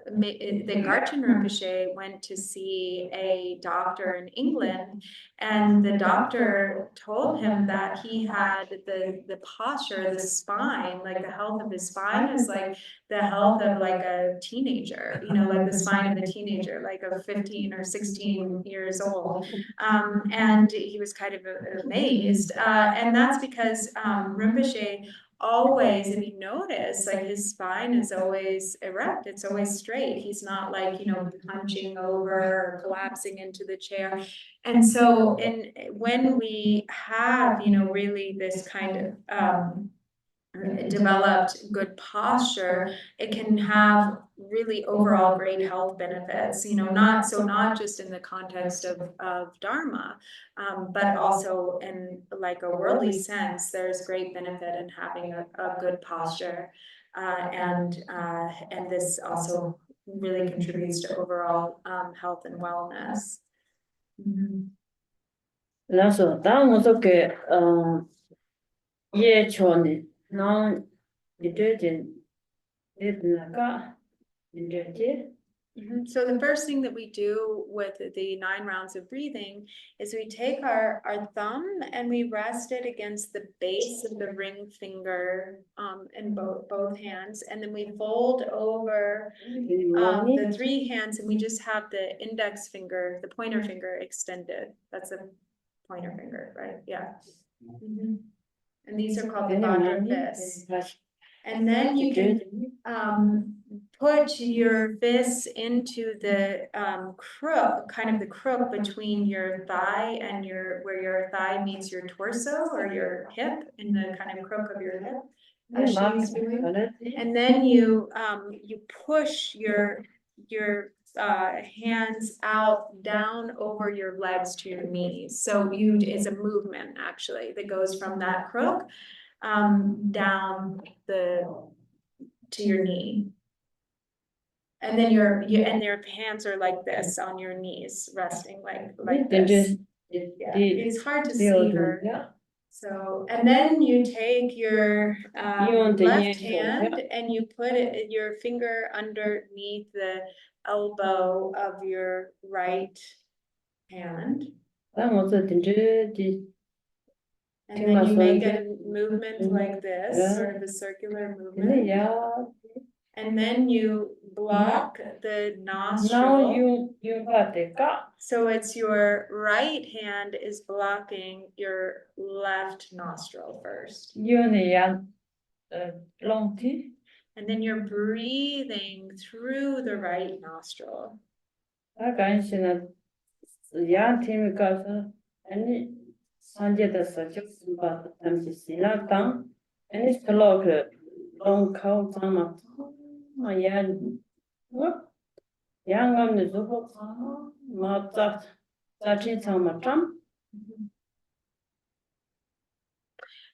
Speaker 2: the Garchen Rinpoche went to see a doctor in England, and the doctor told him that he had the posture, the spine, like the health of his spine is like the health of like a teenager, like the spine of a teenager, like of 15 or 16 years old. And he was kind of amazed. And that's because Rinpoche always, if you notice, like his spine is always erect, it's always straight. He's not like, hunching over or collapsing into the chair. And so, when we have, really this kind of developed good posture, it can have really overall great health benefits, not just in the context of Dharma, but also in like a worldly sense, there's great benefit in having a good posture. And this also really contributes to overall health and wellness.
Speaker 1: Lasso, down was okay. Ye choni, no, the detergent did naga,
Speaker 2: So the first thing that we do with the 9 rounds of breathing is we take our thumb and we rest it against the base of the ring finger in both hands, and then we fold over the 3 hands, and we just have the index finger, the pointer finger extended. That's a pointer finger, right? Yeah. And these are called the Vajra fists. And then you can put your fists into the crook, kind of the crook between your thigh and where your thigh meets your torso or your hip, in the kind of crook of your hip, as she's doing. And then you push your hands out down over your legs to your knees. So it's a movement actually that goes from that crook down to your knee. And then your hands are like this on your knees, resting like this. Yeah. It's hard to see her. So, and then you take your left hand and you put your finger underneath the elbow of your right hand. And then you make a movement like this, sort of a circular movement. And then you block the nostril. So it's your right hand is blocking your left nostril first. And then you're breathing through the right nostril.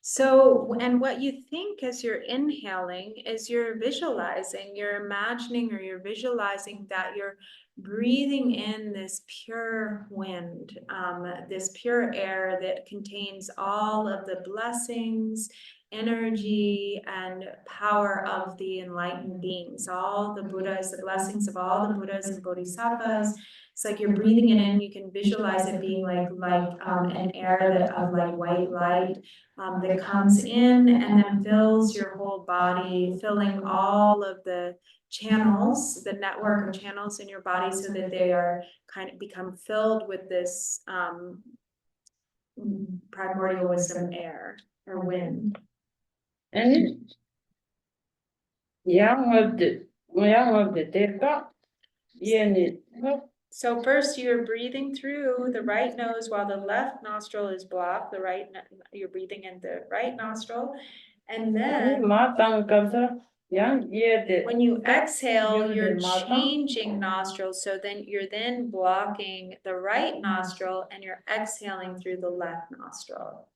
Speaker 2: So, and what you think as you're inhaling is you're visualizing, you're imagining, or you're visualizing that you're breathing in this pure wind, this pure air that contains all of the blessings, energy, and power of the enlightened beings, all the Buddhas, the blessings of all the Buddhas and Bodhisattvas. It's like you're breathing it in. You can visualize it being like an air of like white light that comes in and then fills your whole body, filling all of the channels, the network of channels in your body, so that they are kind of become filled with this primordial wisdom air or wind.
Speaker 1: And
Speaker 2: so first you're breathing through the right nose while the left nostril is blocked. You're breathing in the right nostril, and then when you exhale, you're changing nostrils. So then you're blocking the right nostril and you're exhaling through the left nostril.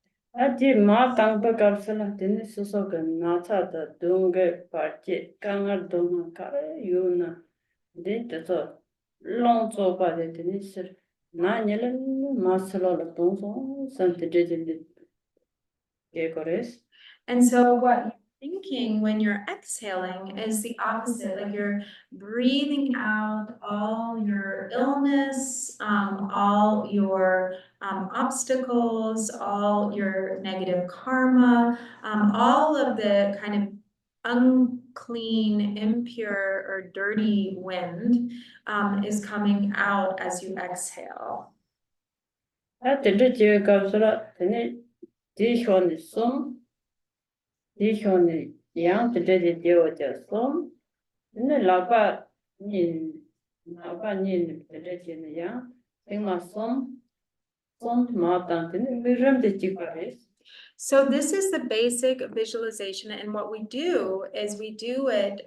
Speaker 2: And so what you're thinking when you're exhaling is the opposite, like you're breathing out all your illness, all your obstacles, all your negative karma, all of the kind of unclean, impure, or dirty wind is coming out as you exhale. So this is the basic visualization, and what we do is we do it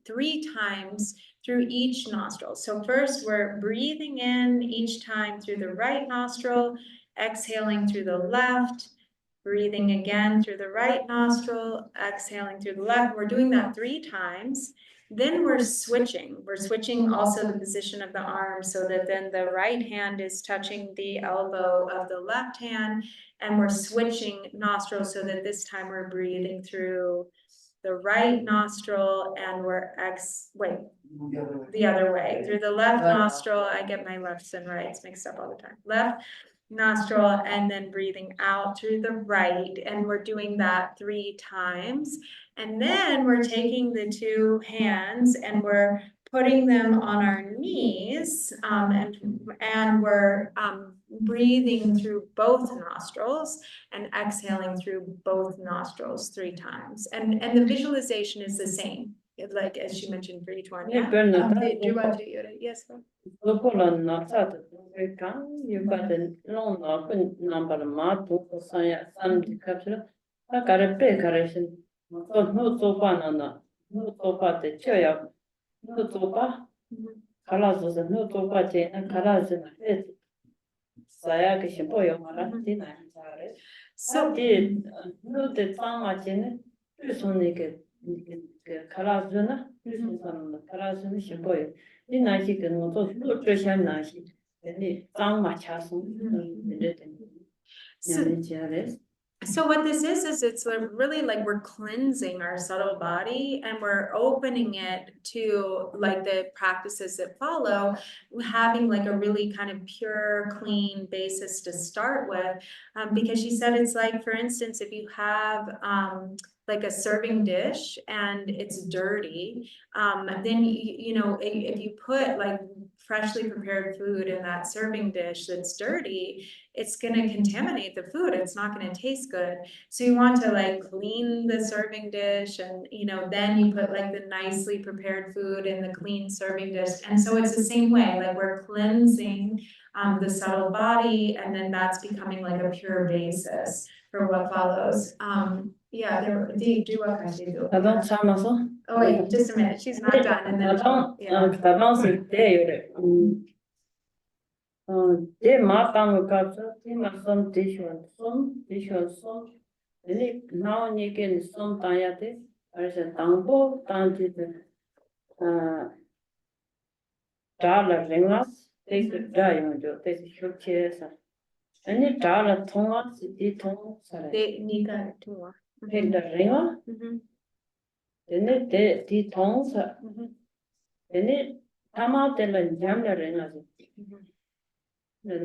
Speaker 2: 3 times through each nostril. So first we're breathing in each time through the right nostril, exhaling through the left, breathing again through the right nostril, exhaling through the left. We're doing that 3 times. Then we're switching. We're switching also the position of the arm so that then the right hand is touching the elbow of the left hand, and we're switching nostrils so that this time we're breathing through the right nostril, and we're the other way. Through the left nostril, I get my lefts and rights mixed up all the time. Left nostril, and then breathing out through the right. And we're doing that 3 times. And then we're taking the 2 hands and we're putting them on our knees, and we're breathing through both nostrils and exhaling through both nostrils 3 times. And the visualization is the same, like as she mentioned for each one.
Speaker 1: 네,
Speaker 2: Yeah.
Speaker 1: 별로
Speaker 2: Do you want to do it? Yes.
Speaker 1: Lokolan natsat kan yukaden long nakun number ma to saya sam dikapsula ta karpe kareshin so no sopa nana no sopa te choya no sopa kala so no sopa che na kala so na saya ke shimpo yo mara tina sare so de no te tama che ne so ne ke kala so na so kala so shimpo yo 이 날씨는 또 좀 날씨. 근데 짱 맞춰서
Speaker 2: So what this is it's really like we're cleansing our subtle body and we're opening it to like the practices that follow, having like a really kind of pure, clean basis to start with. Because she said it's like, for instance, if you have like a serving dish and it's dirty, then you know, if you put like freshly prepared food in that serving dish that's dirty, it's going to contaminate the food. It's not going to taste good. So you want to like clean the serving dish, and you know, then you put like the nicely prepared food in the clean serving dish. And so it's the same way, like we're cleansing the subtle body, and then that's becoming like a pure basis for what follows. Yeah, do what I do.
Speaker 1: I don't 참아서.
Speaker 2: Oh wait, just a minute. She's not done, and then
Speaker 1: 답안쓸 때 요래. 제 마땅을 가서 팀아선 디션 근데 나온 얘기는 손 따야 돼. 그래서 당보 단지들 달러 링아스 되게 다이면도 되게 쇼케서 아니 달러 통화 이 통화사래.
Speaker 2: 니가 좋아.
Speaker 1: 근데 링아 근데 디 통사 근데 타마텔은 잠을 링아스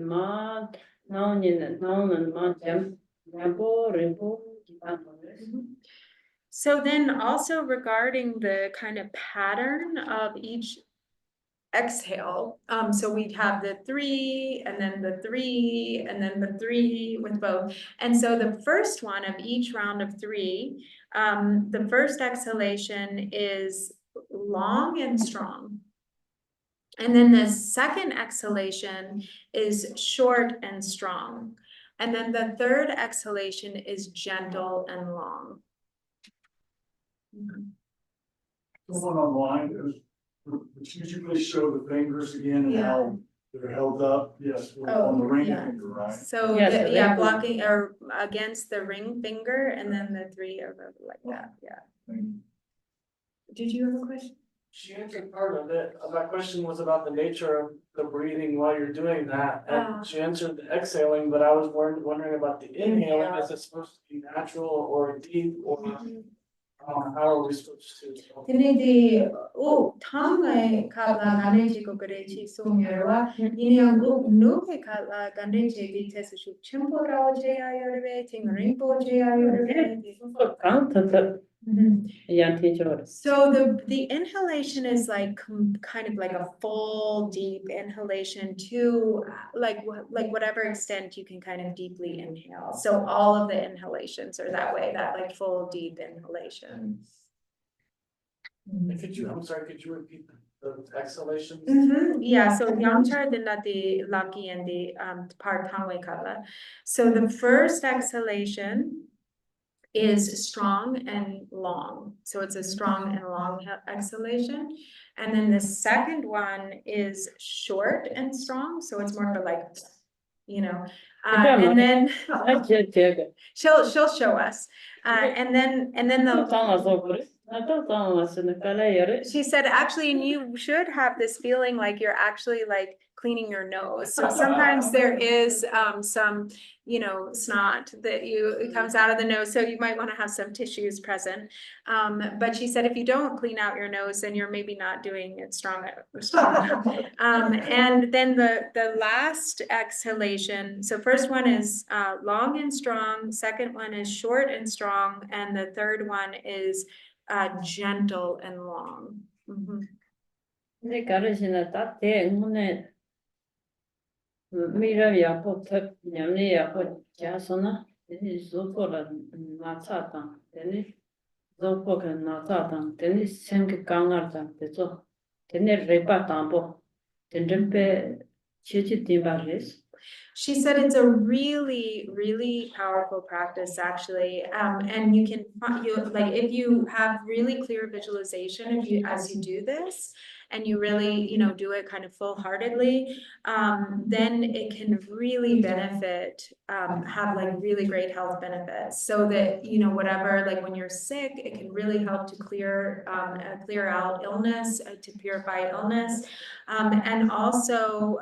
Speaker 1: 마 나오는 마잠 림보
Speaker 2: So then also regarding the kind of pattern of each exhale, so we'd have the 3 and then the 3 and then the 3 with both. And so the first one of each round of 3, the first exhalation is long and strong. And then the second exhalation is short and strong. And then the third exhalation is gentle and long.
Speaker 4: The one online is, it's usually show the fingers again and how they're held up. Yes, on the ring finger, right?
Speaker 2: So
Speaker 1: Yes,
Speaker 2: yeah, blocking or against the ring finger, and then the 3 are like that. Yeah. Did you have a question?
Speaker 5: She answered part of it. My question was about the nature of the breathing while you're doing that. And she answered the exhaling, but I was wondering about the inhaling. Is it supposed to be natural or deep, or how are we supposed to?
Speaker 2: 근데 탕에 칼라 간내지고 그래지 소녀와 이냥 누게 칼라 간내지 밑에서 좀 첨보라고 제야요르베 팅링보 제야요르베. So the inhalation is like kind of like a full deep inhalation to like whatever extent you can kind of deeply inhale. So all of the inhalations are that way, that like full deep inhalation.
Speaker 5: I'm sorry, could you repeat the exhalations?
Speaker 2: Yeah, so Yamchar the Lucky and the part Tangway Kala. So the first exhalation is strong and long. So it's a strong and long exhalation. And then the second one is short and strong. So it's more for like, you know, and then she'll show us. And then she said, actually, and you should have this feeling like you're actually like cleaning your nose. So sometimes there is some, you know, snot that it comes out of the nose. So you might want to have some tissues present. But she said, if you don't clean out your nose, then you're maybe not doing it strong. And then the last exhalation. So first one is long and strong. Second one is short and strong. And the third one is gentle and long.
Speaker 1: 근데 가르치는 따뜻해 응원에 미래 약속 냠내 약속 자서나 되니 조포라 나차다 되니 조포가 나차다 되니 생각 강하다 되죠 되니 레바 담보 된점배 치치 디바레스.
Speaker 2: She said it's a really, really powerful practice, actually. And you can, like, if you have really clear visualization, as you do this, and you really, you know, do it kind of full-heartedly, then it can really benefit, have like really great health benefits. So that, you know, whatever, like when you're sick, it can really help to clear out illness, to purify illness. And also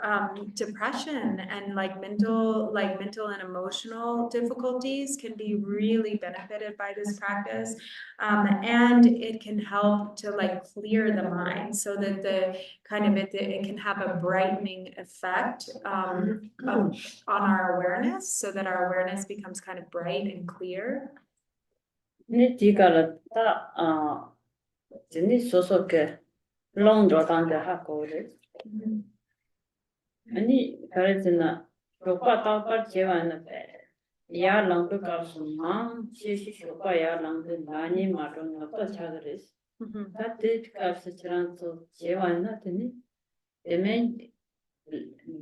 Speaker 2: depression and like mental and emotional difficulties can be really benefited by this practice. And it can help to like clear the mind so that the kind of it can have a brightening effect on our awareness, so that our awareness becomes kind of bright and clear.
Speaker 1: long Drupon Palkyi. 아니 가르치나 로파 타파 제와나 야 랑도 가수마 시시 쇼파 야 랑도 나니 마도나 또 차그레스 다데 가스 트란소 제와나 되니 에멘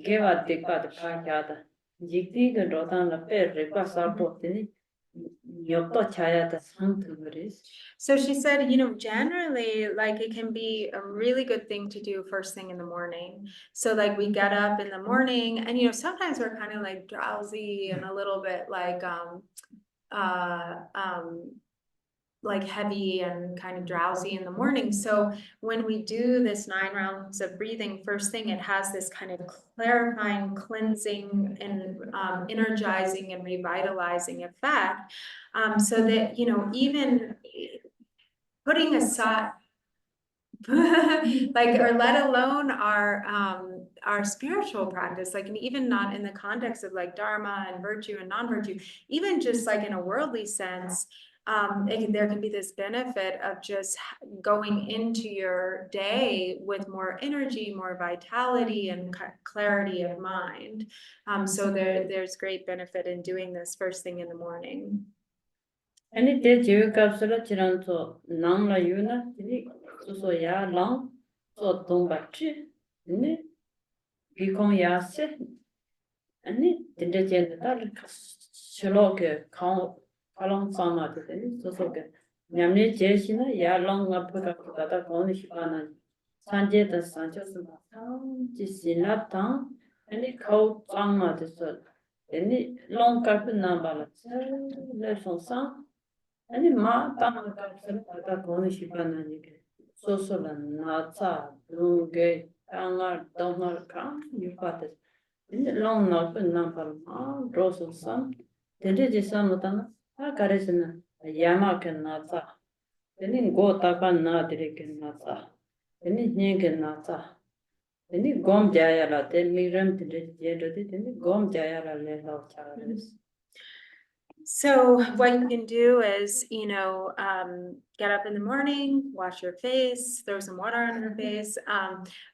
Speaker 1: 게와 데카드 파야다 지기가 로탄나 페르파 사포 되니 옆도 차야다 상트그레스.
Speaker 2: So she said, you know, generally, like it can be a really good thing to do first thing in the morning. So like we get up in the morning and, you know, sometimes we're kind of like drowsy and a little bit like heavy and kind of drowsy in the morning. So when we do this 9 rounds of breathing, first thing, it has this kind of clarifying, cleansing, and energizing and revitalizing effect. So that, you know, even putting aside like, or let alone our spiritual practice, like, and even not in the context of like dharma and virtue and non-virtue, even just like in a worldly sense, there can be this benefit of just going into your day with more energy, more vitality, and clarity of mind. So there's great benefit in doing this first thing in the morning.
Speaker 1: 아니 대 지역값으로 지난소 낭라 유나 이 소소야 랑 소동바치 네 비콘야세 아니 된대제다 실로게 강 발랑상마데 소소게 냠네 제시나 야랑 앞에가 가다 거는 시간은 산제다 산초스마 지신나타 아니 가우짱마데서 아니 롱카프 나발라 레송상 아니 마 땅을 가다 거는 시간은 이게 소소란 나차 룽게 땅을 동을 강 유파데 근데 롱나 끝나발 마 로소상 데데지 삼다나 아 가르스나 야마케 나차 근데 고타가 나드리게 나차 근데 녀게 나차 근데 곰자야라 데미름 데데제도데 근데 곰자야라 레로 차르스.
Speaker 2: So what you can do is, you know, get up in the morning, wash your face, throw some water on your face,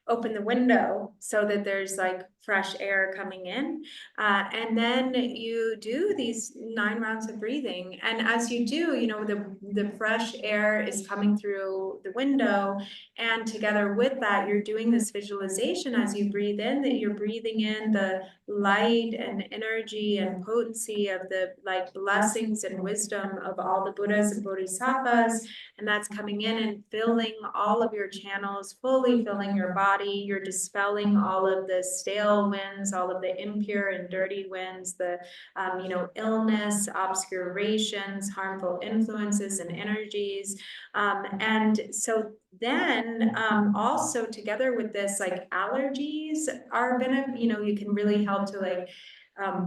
Speaker 2: open the window so that there's like fresh air coming in. And then you do these 9 rounds of breathing. And as you do, you know, the fresh air is coming through the window. And together with that, you're doing this visualization as you breathe in, that you're breathing in the light and energy and potency of the like blessings and wisdom of all the Buddhas and Bodhisattvas, and that's coming in and filling all of your channels, fully filling your body. You're dispelling all of the stale ill winds, all of the impure and dirty winds, the, illness, obscurations, harmful influences and energies. And so then, also together with this, like allergies are you can really help to like,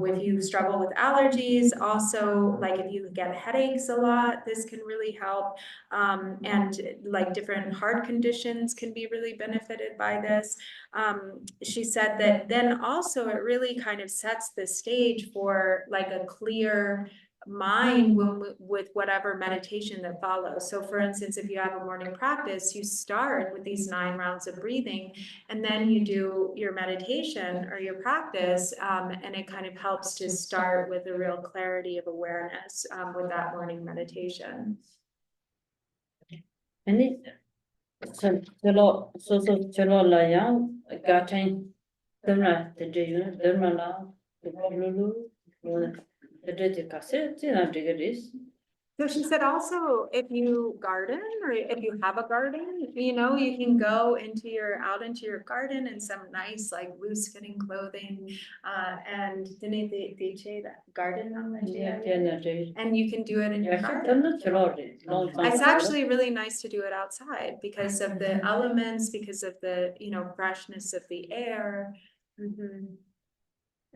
Speaker 2: if you struggle with allergies, also like if you get headaches a lot, this can really help. And like different heart conditions can be really benefited by this. She said that then also it really kind of sets the stage for like a clear mind with whatever meditation that follows. So for instance, if you have a morning practice, you start with these 9 rounds of breathing, and then you do your meditation or your practice, and it kind of helps to start with a real clarity of awareness with that morning meditation.
Speaker 1: 아니 저로 라양 같은 드나 되죠 드나라 그걸로 되게 가서 지나 되게
Speaker 2: So she said also, if you garden or if you have a garden, you can go out into your garden in some nice, like loose fitting clothing. And didn't they say that garden on the and you can do it in your garden. It's actually really nice to do it outside because of the elements, because of the, freshness of the air.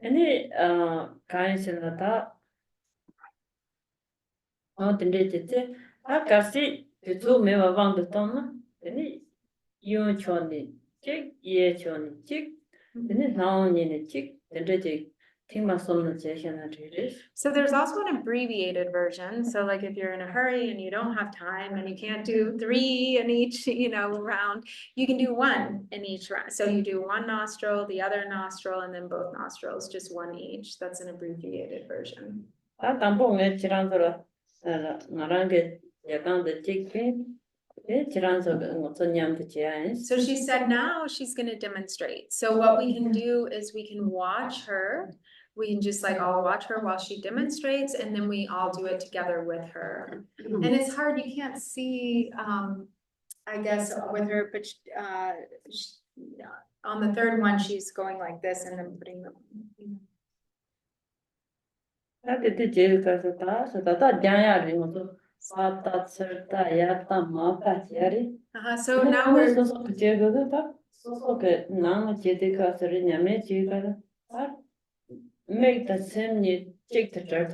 Speaker 1: 아니 가인스나다 근데 아까시 그 매와 방도 떠나 아니 요촌이 즉 예촌이 즉 근데 나온이는 즉 근데
Speaker 2: So there's also an abbreviated version. So like if you're in a hurry and you don't have time and you can't do 3 in each, round, you can do 1 in each round. So you do 1 nostril, the other nostril, and then both nostrils, just 1 each. That's an abbreviated version. So she said now she's going to demonstrate. So what we can do is we can watch her. We can just like all watch her while she demonstrates, and then we all do it together with her. And it's hard, you can't see, I guess, with her, but on the 3rd one, she's going like this and then putting them. So now we're
Speaker 1: make the same you take the dirt.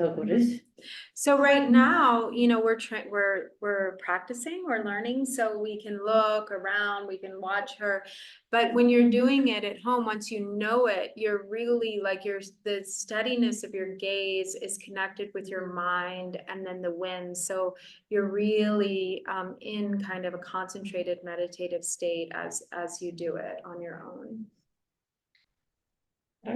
Speaker 2: So right now, we're practicing, we're learning, so we can look around, we can watch her. But when you're doing it at home, once you know it, you're really like the steadiness of your gaze is connected with your mind and then the wind. So you're really in kind of a concentrated meditative state as you do it on your own. So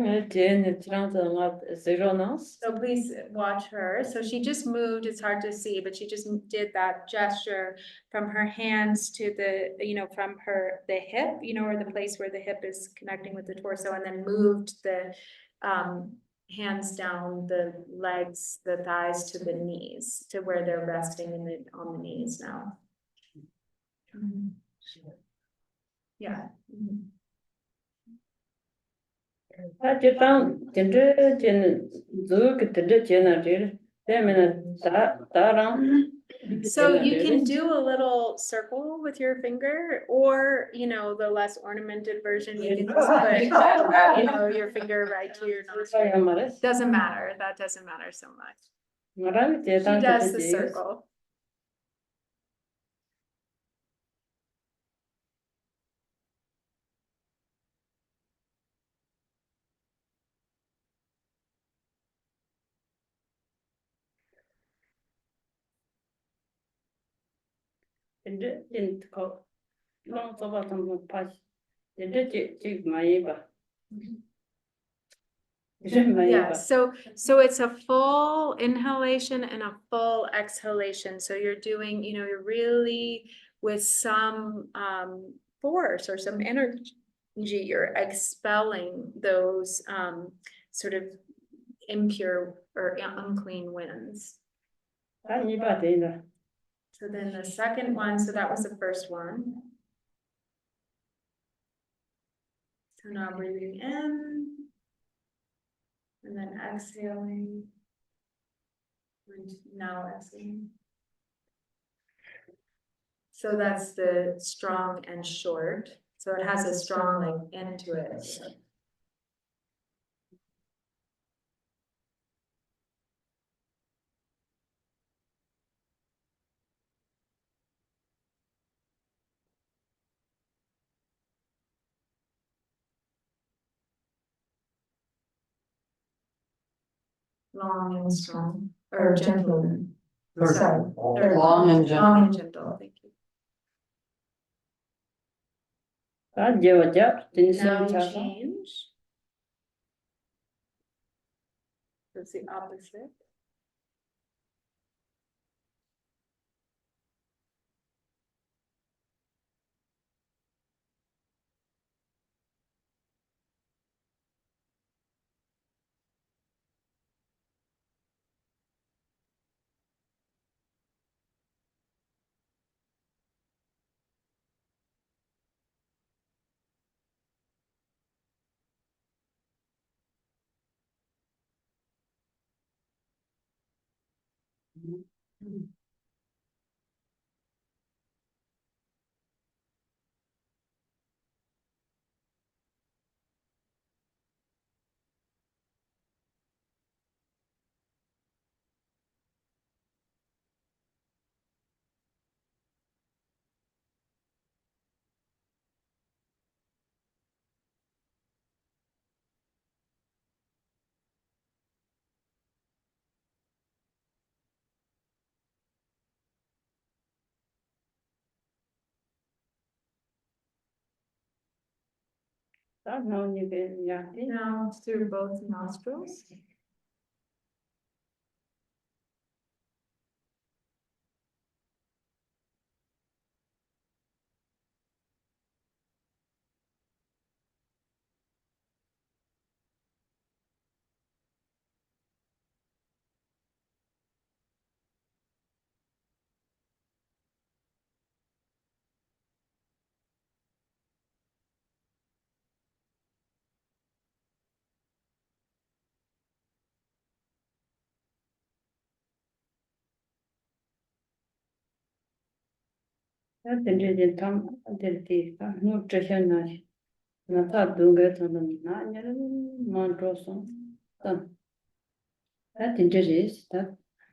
Speaker 2: please watch her. So she just moved, it's hard to see, but she just did that gesture from her hands to the, from the hip, or the place where the hip is connecting with the torso, and then moved the hands down the legs, the thighs to the knees, to where they're resting on the knees now. Yeah. So you can do a little circle with your finger, or the less ornamented version, you can just put your finger right to your nostril. Doesn't matter, that doesn't matter so much. She does the circle. Yeah, so it's a full inhalation and a full exhalation. So you're doing, you're really with some force or some energy, you're expelling those sort of impure or unclean winds. So then the second one, so that was the first one. So So now breathing in. And then exhaling. And now exhaling. So that's the strong and short. So it has a strong like end to it. Long and strong, or gentle. Sorry.
Speaker 3: Long and gentle.
Speaker 2: Long and gentle, thank you. Now change. That's the opposite. Now through both nostrils.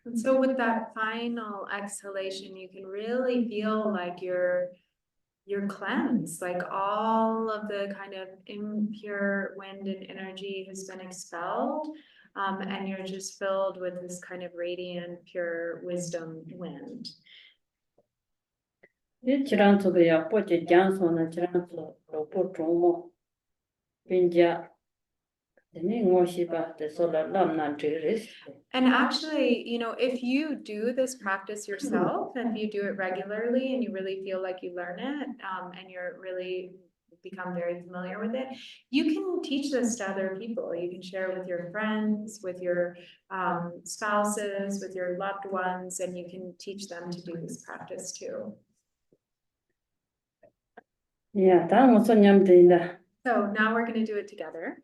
Speaker 2: And so with that final exhalation, you can really feel like you're cleansed, like all of the kind of impure wind and energy has been expelled. And you're just filled with this kind of radiant, pure wisdom wind. And actually, you know, if you do this practice yourself, and if you do it regularly and you really feel like you learn it, and you're really become very familiar with it, you can teach this to other people. You can share with your friends, with your spouses, with your loved ones, and you can teach them to do this practice too. So now we're going to do it together.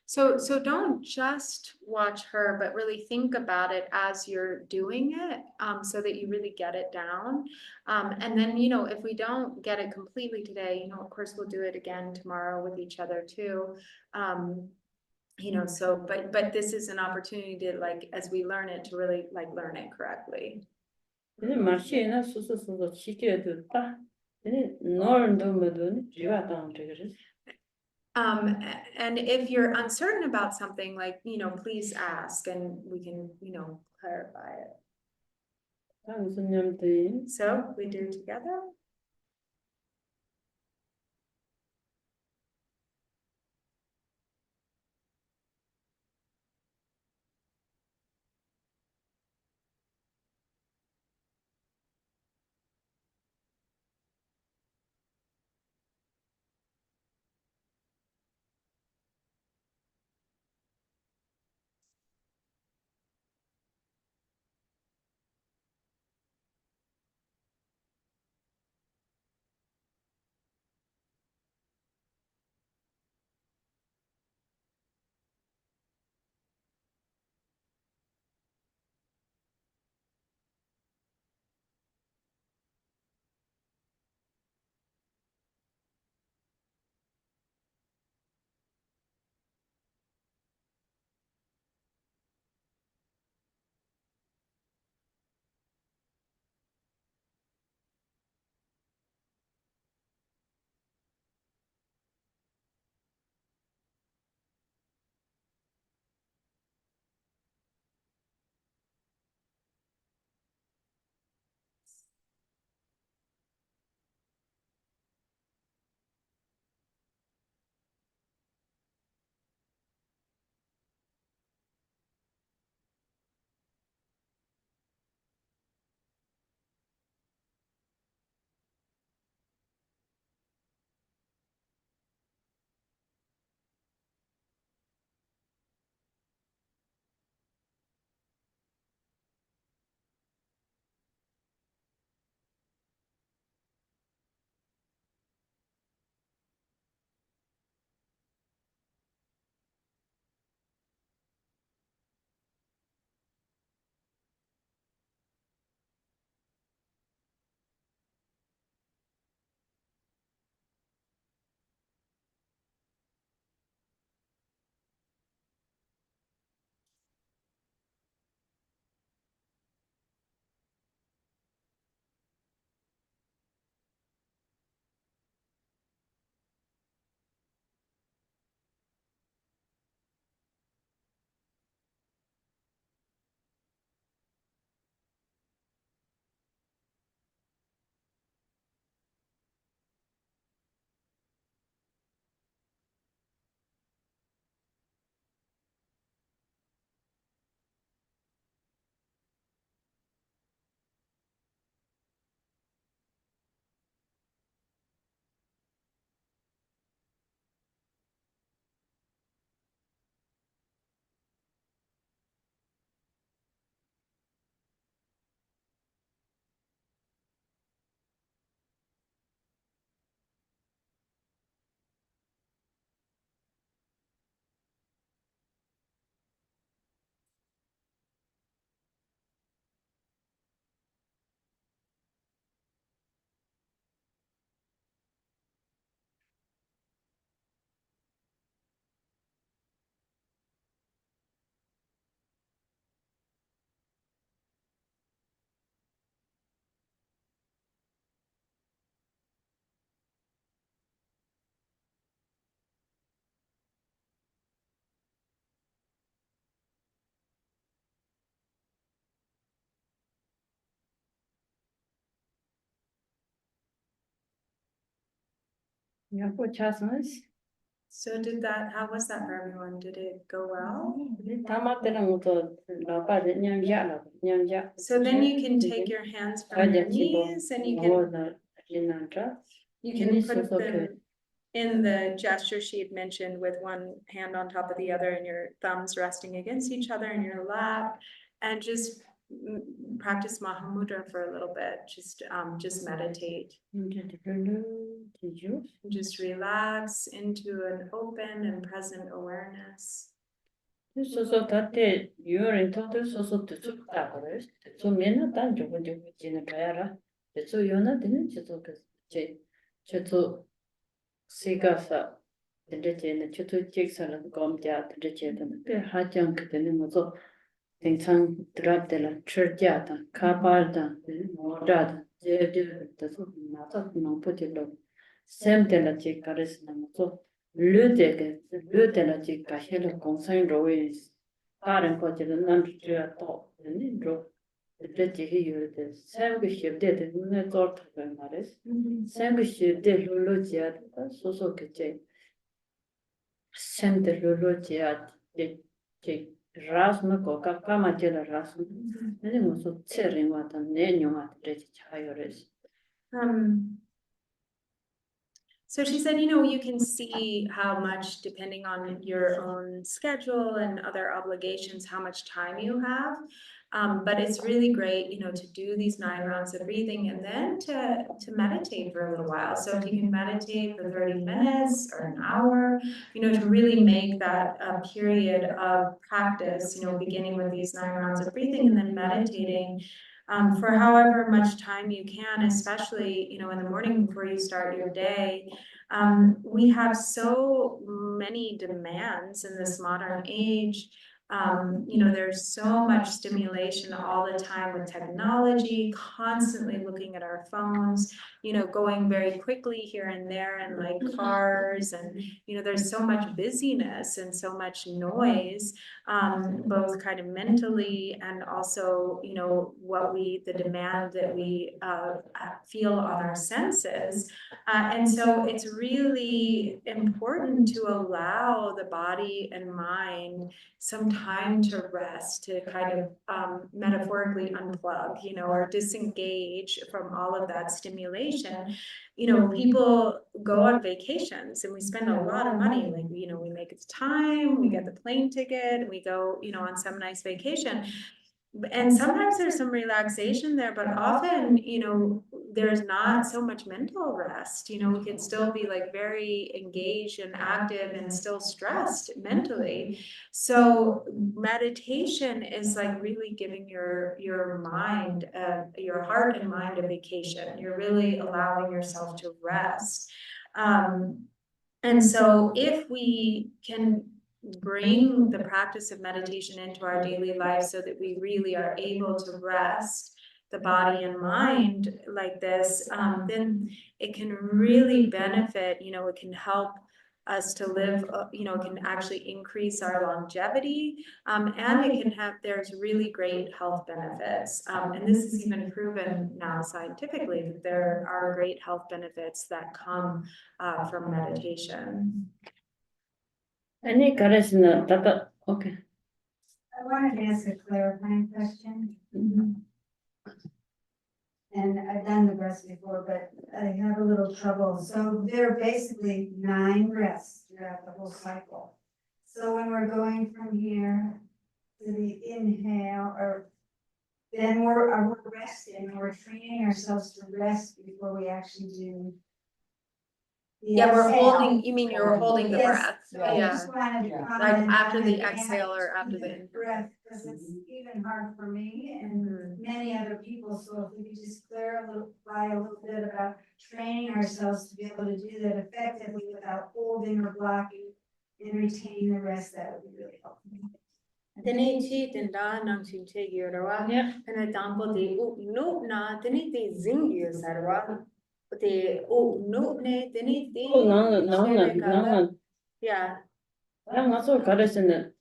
Speaker 2: So So don't just watch her, but really think about it as you're doing it, so that you really get it down. And then, you know, if we don't get it completely today, you know, of course, we'll do it again tomorrow with each other too. You know, so, but this is an opportunity to, like, as we learn it, to really like learn it correctly. And if you're uncertain about something, like, you know, please ask and we can, you know, clarify it.
Speaker 1: 다 무슨 념들?
Speaker 2: So we do together.
Speaker 1: 야고 차선스.
Speaker 2: So how was that for everyone? Did it go well?
Speaker 1: 다마 때는 모두 나빠지 냠자라 냠자.
Speaker 2: So then you can take your hands from your knees and you can put them in the gesture she had mentioned with one hand on top of the other and your thumbs resting against each other in your lap, and just practice Mahamudra for a little bit. Just meditate. Just relax into an open and present awareness.
Speaker 1: 소소 다때 유언이 토들 소소 뜻다 그래. 저 맨날 단 조금 지는 거야라. 저 요나드는 저도 시가사 근데제는 저도 직선은 검자 근데제는 그 하장 그때는 뭐서 생산 드랍들라 처자다 카발다 모다다 제제도 나서 농포들로 샘들라 제가르스나 뭐서 르데라 제가헬로 공산로에 다른 거들은 난 주야 또 로 그때 지휘율들 생기 쉽대 눈에 зор타고 말이지. 생기 쉽대 룰로지야 소소 그제 샘들 룰로지야 제 라스나 거가 까마제라 라스. 근데 무슨 체rin 왔던 내용아 되지 차요레스.
Speaker 2: So she said, you know, you can see how much, depending on your own schedule and other obligations, how much time you have. But it's really great, you know, to do these 9 rounds of breathing and then to meditate for a little while. So if you can meditate for 30 minutes or an hour, you know, to really make that a period of practice, you know, beginning with these 9 rounds of breathing and then meditating for however much time you can, especially, you know, in the morning before you start your day. We have so many demands in this modern age. You know, there's so much stimulation all the time with technology, constantly looking at our phones, you know, going very quickly here and there in like cars, and, you know, there's so much busyness and so much noise, both kind of mentally and also, you know, the demand that we feel on our senses. And so it's really important to allow the body and mind some time to rest, to kind of metaphorically unplug, you know, or disengage from all of that stimulation. You know, people go on vacations and we spend a lot of money, like, you know, we make it time, we get the plane ticket, we go, you know, on some nice vacation. And sometimes there's some relaxation there, but often, you know, there's not so much mental rest. You know, we can still be like very engaged and active and still stressed mentally. So meditation is like really giving your mind, your heart and mind a vacation. You're really allowing yourself to rest. And so if we can bring the practice of meditation into our daily life so that we really are able to rest the body and mind like this, then it can really benefit, you know, it can help us to live, you know, it can actually increase our longevity, and it can have, there's really great health benefits. And this is even proven now scientifically that there are great health benefits that come from meditation.
Speaker 1: Any correction that okay.
Speaker 6: I wanted to ask a clarifying question. And I've done the breaths before, but I have a little trouble. So there are basically 9 breaths throughout the whole cycle. So when we're going from here to the inhale, or then we're resting, we're training ourselves to rest before we actually do.
Speaker 2: Yeah, we're
Speaker 6: exhale.
Speaker 2: holding, you mean you're holding the
Speaker 6: Yes,
Speaker 2: breath?
Speaker 6: I
Speaker 2: Yeah,
Speaker 6: just wanted to
Speaker 3: Yeah.
Speaker 2: like
Speaker 6: comment
Speaker 2: after
Speaker 6: on
Speaker 2: the
Speaker 6: the
Speaker 2: exhale or after the inhale.
Speaker 6: breath, because it's even hard for me and many other people. So if we could just clarify a little bit about training ourselves to be able to do that effectively without holding or blocking and retaining the rest, that would be really helpful.
Speaker 2: Tene chi tenda nang chin che yorowa, and tampo de no na tene te zing sarwa, te no ne tene te.
Speaker 1: No.
Speaker 2: Yeah.
Speaker 1: 나 가서 가르치는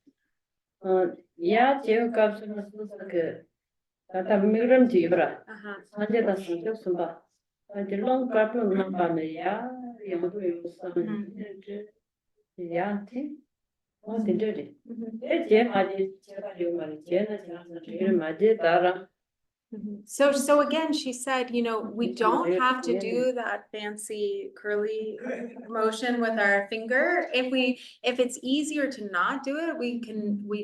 Speaker 1: 야 제값은 그 갖다 미름 뒤브라 산제다 산적 숨바 딜롱 카톤 남바네야 영도 요선 야티 어디들이 제 마디 제가 요만 제나 제가 마디 따라.
Speaker 2: So again, she said, you know, we don't have to do that fancy curly motion with our finger. If it's easier to not do it, we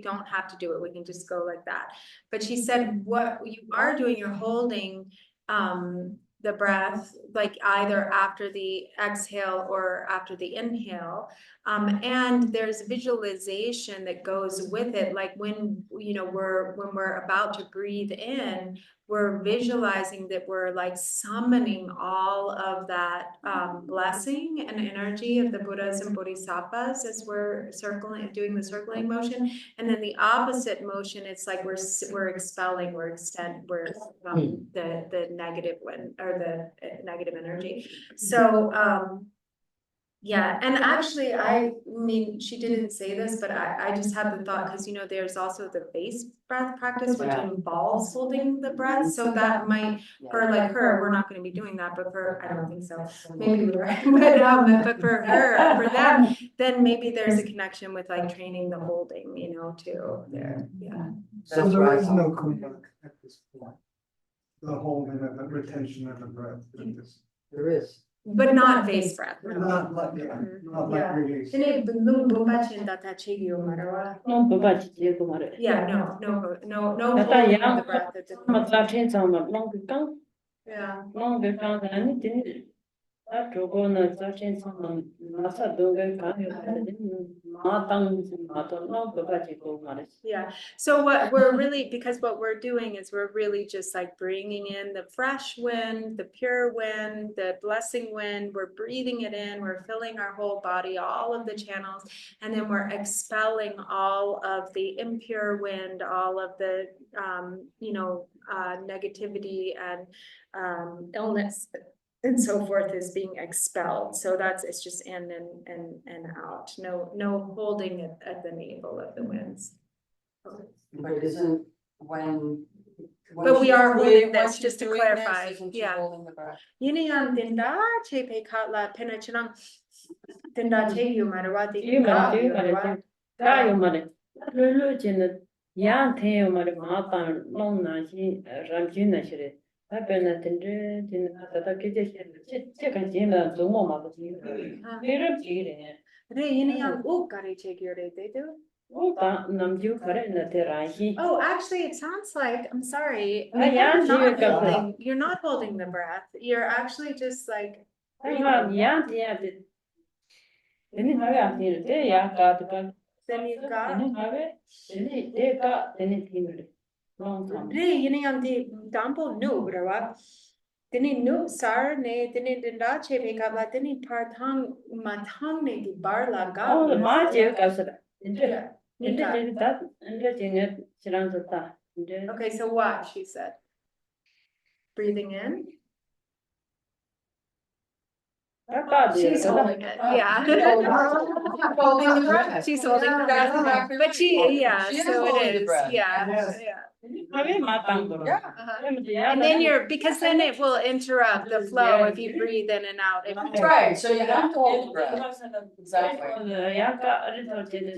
Speaker 2: don't have to do it. We can just go like that. But she said, what you are doing, you're holding, the breath, like either after the exhale or after the inhale. And there's visualization that goes with it. Like when, you know, when we're about to breathe in, we're visualizing that we're like summoning all of that blessing and energy of the Buddhas and Bodhisattvas as we're doing the circling motion. And then the opposite motion, it's like we're expelling, the negative one or the negative energy. So Yeah, and actually, I mean, she didn't say this, but I just had the thought, because there's also the base breath practice, which
Speaker 3: Yeah.
Speaker 2: involves holding the breath, so that might, for like her, we're not gonna be doing that, but for, I don't think so. Maybe we were, but for her, for them, then maybe there's a connection with like training the holding, too, there, yeah.
Speaker 4: So
Speaker 3: That's
Speaker 4: there
Speaker 3: right.
Speaker 4: is no comeback at this point. The holding and the retention of the breath.
Speaker 3: There is.
Speaker 2: But not face breath, no.
Speaker 4: Not like, yeah, not like
Speaker 2: Yeah.
Speaker 4: release.
Speaker 2: 근데 너무 못 that 책이요 말아와.
Speaker 1: 너 뭐가지 지고 말해.
Speaker 2: Yeah, no
Speaker 1: Tata
Speaker 2: holding of
Speaker 1: yang
Speaker 2: the breath at the
Speaker 1: 맞다 천성만 롱그강
Speaker 2: Yeah.
Speaker 1: 롱그강 아니 데 다 저거는 천성만 마사 동가 강요 마땅 마도 롱그가지 고 말해.
Speaker 2: Yeah, so what we're really, because what we're doing is we're really just like bringing in the fresh wind, the pure wind, the blessing wind, we're breathing it in, we're filling our whole body, all of the channels, and then we're expelling all of the impure wind, all of the, negativity and illness and so forth is being expelled. So it's just in and out. No holding at the navel of the winds.
Speaker 3: But isn't when.
Speaker 2: But we
Speaker 3: she's
Speaker 2: are
Speaker 3: breathing-
Speaker 2: holding
Speaker 3: when
Speaker 2: this,
Speaker 3: she's
Speaker 2: just to
Speaker 3: doing
Speaker 2: clarify,
Speaker 3: this, isn't she
Speaker 2: yeah.
Speaker 3: holding the breath?
Speaker 2: Yiniyang dinda chepe katla penachinang dinda che yu marwa
Speaker 1: 이 말이 말이지. 가요 말해. 룰루지는 양 태요 말에 마땅 롱나지 람진나시래. 답변은 된지 진하다 계제시는 제가 진다 너무 많거든요. 이런 얘기래.
Speaker 2: Re yiniyang ukari che gyure they do.
Speaker 1: 오다 남주 거래는 대라시.
Speaker 2: Oh, actually, it sounds like, I'm sorry,
Speaker 1: Ah, yeah,
Speaker 2: you're not holding the breath. You're actually just like
Speaker 1: 내가
Speaker 2: breathing.
Speaker 1: 양한테 되는 하게 안 되는데 약간
Speaker 2: Then you've got
Speaker 1: 되는 하게 되는 내가 되는 팀을 long
Speaker 2: Re yiniyang di dampo nu rawa. Dini nu sar ne dini dinda chepe katla dini partang matang ne di bar la ga.
Speaker 1: 어 맞아요 가서라. 이제
Speaker 2: Yeah.
Speaker 1: 이제
Speaker 2: Nika.
Speaker 1: 이제 다 이제 지금 지난 좋다. 이제
Speaker 2: Okay, so what, she said. Breathing in.
Speaker 1: 아까
Speaker 2: She's holding it, yeah.
Speaker 3: Holding the breath.
Speaker 2: She's holding the
Speaker 3: That's
Speaker 2: breath,
Speaker 3: exactly
Speaker 2: but
Speaker 3: right.
Speaker 2: she, yeah,
Speaker 3: She is
Speaker 2: so
Speaker 3: holding
Speaker 2: it
Speaker 3: the
Speaker 2: is,
Speaker 3: breath.
Speaker 2: yeah,
Speaker 4: Yes.
Speaker 2: yeah.
Speaker 1: 하게 마땅 거.
Speaker 3: Yeah.
Speaker 2: And then because then it will interrupt the flow if you breathe in and out. If-
Speaker 3: That's right, so you have to hold the breath. Exactly.
Speaker 1: 약간 어디서 되는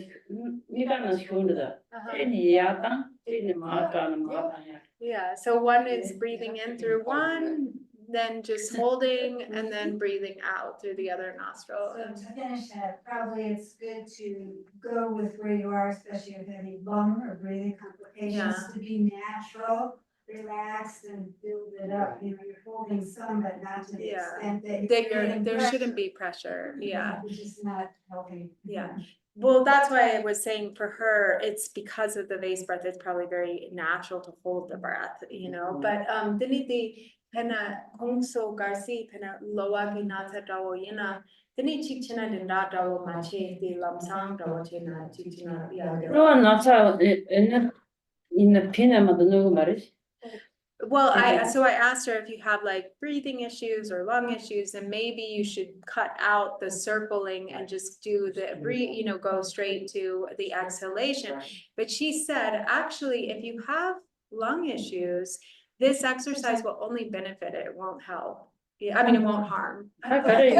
Speaker 1: 이거는 쉬운데.
Speaker 2: Uh-huh.
Speaker 1: 이니 약간 이니 마땅 마땅해.
Speaker 2: Yeah, so one is breathing in through one, then just holding, and then breathing out through the other nostril.
Speaker 6: So to finish that, probably it's good to go with where you are, especially if you have any lung or breathing complications,
Speaker 2: Yeah.
Speaker 6: to be natural, relaxed and build it up. You're holding some, but not to the
Speaker 2: Yeah.
Speaker 6: extent that you're
Speaker 2: There,
Speaker 6: creating
Speaker 2: there shouldn't
Speaker 6: pressure.
Speaker 2: be pressure, yeah.
Speaker 6: Which is not healthy.
Speaker 2: Yeah. Well, that's why I was saying for her, it's because of the vase breath, it's probably very natural to hold the breath, but diniti pena kongso garsi pena loa ginata dawo yina. Dini chichina dinda dawo mache di lamsang dawo chena chichina yeah.
Speaker 1: 너 나차 있는 피나마도 누구 말이지?
Speaker 2: Well, so I asked her if you have like breathing issues or lung issues, and maybe you should cut out the circling and just do the breathe, go straight to the exhalation. But she said, actually, if you have lung issues, this exercise will only benefit it, it won't help. Yeah, I mean, it won't harm.
Speaker 1: 아 그래.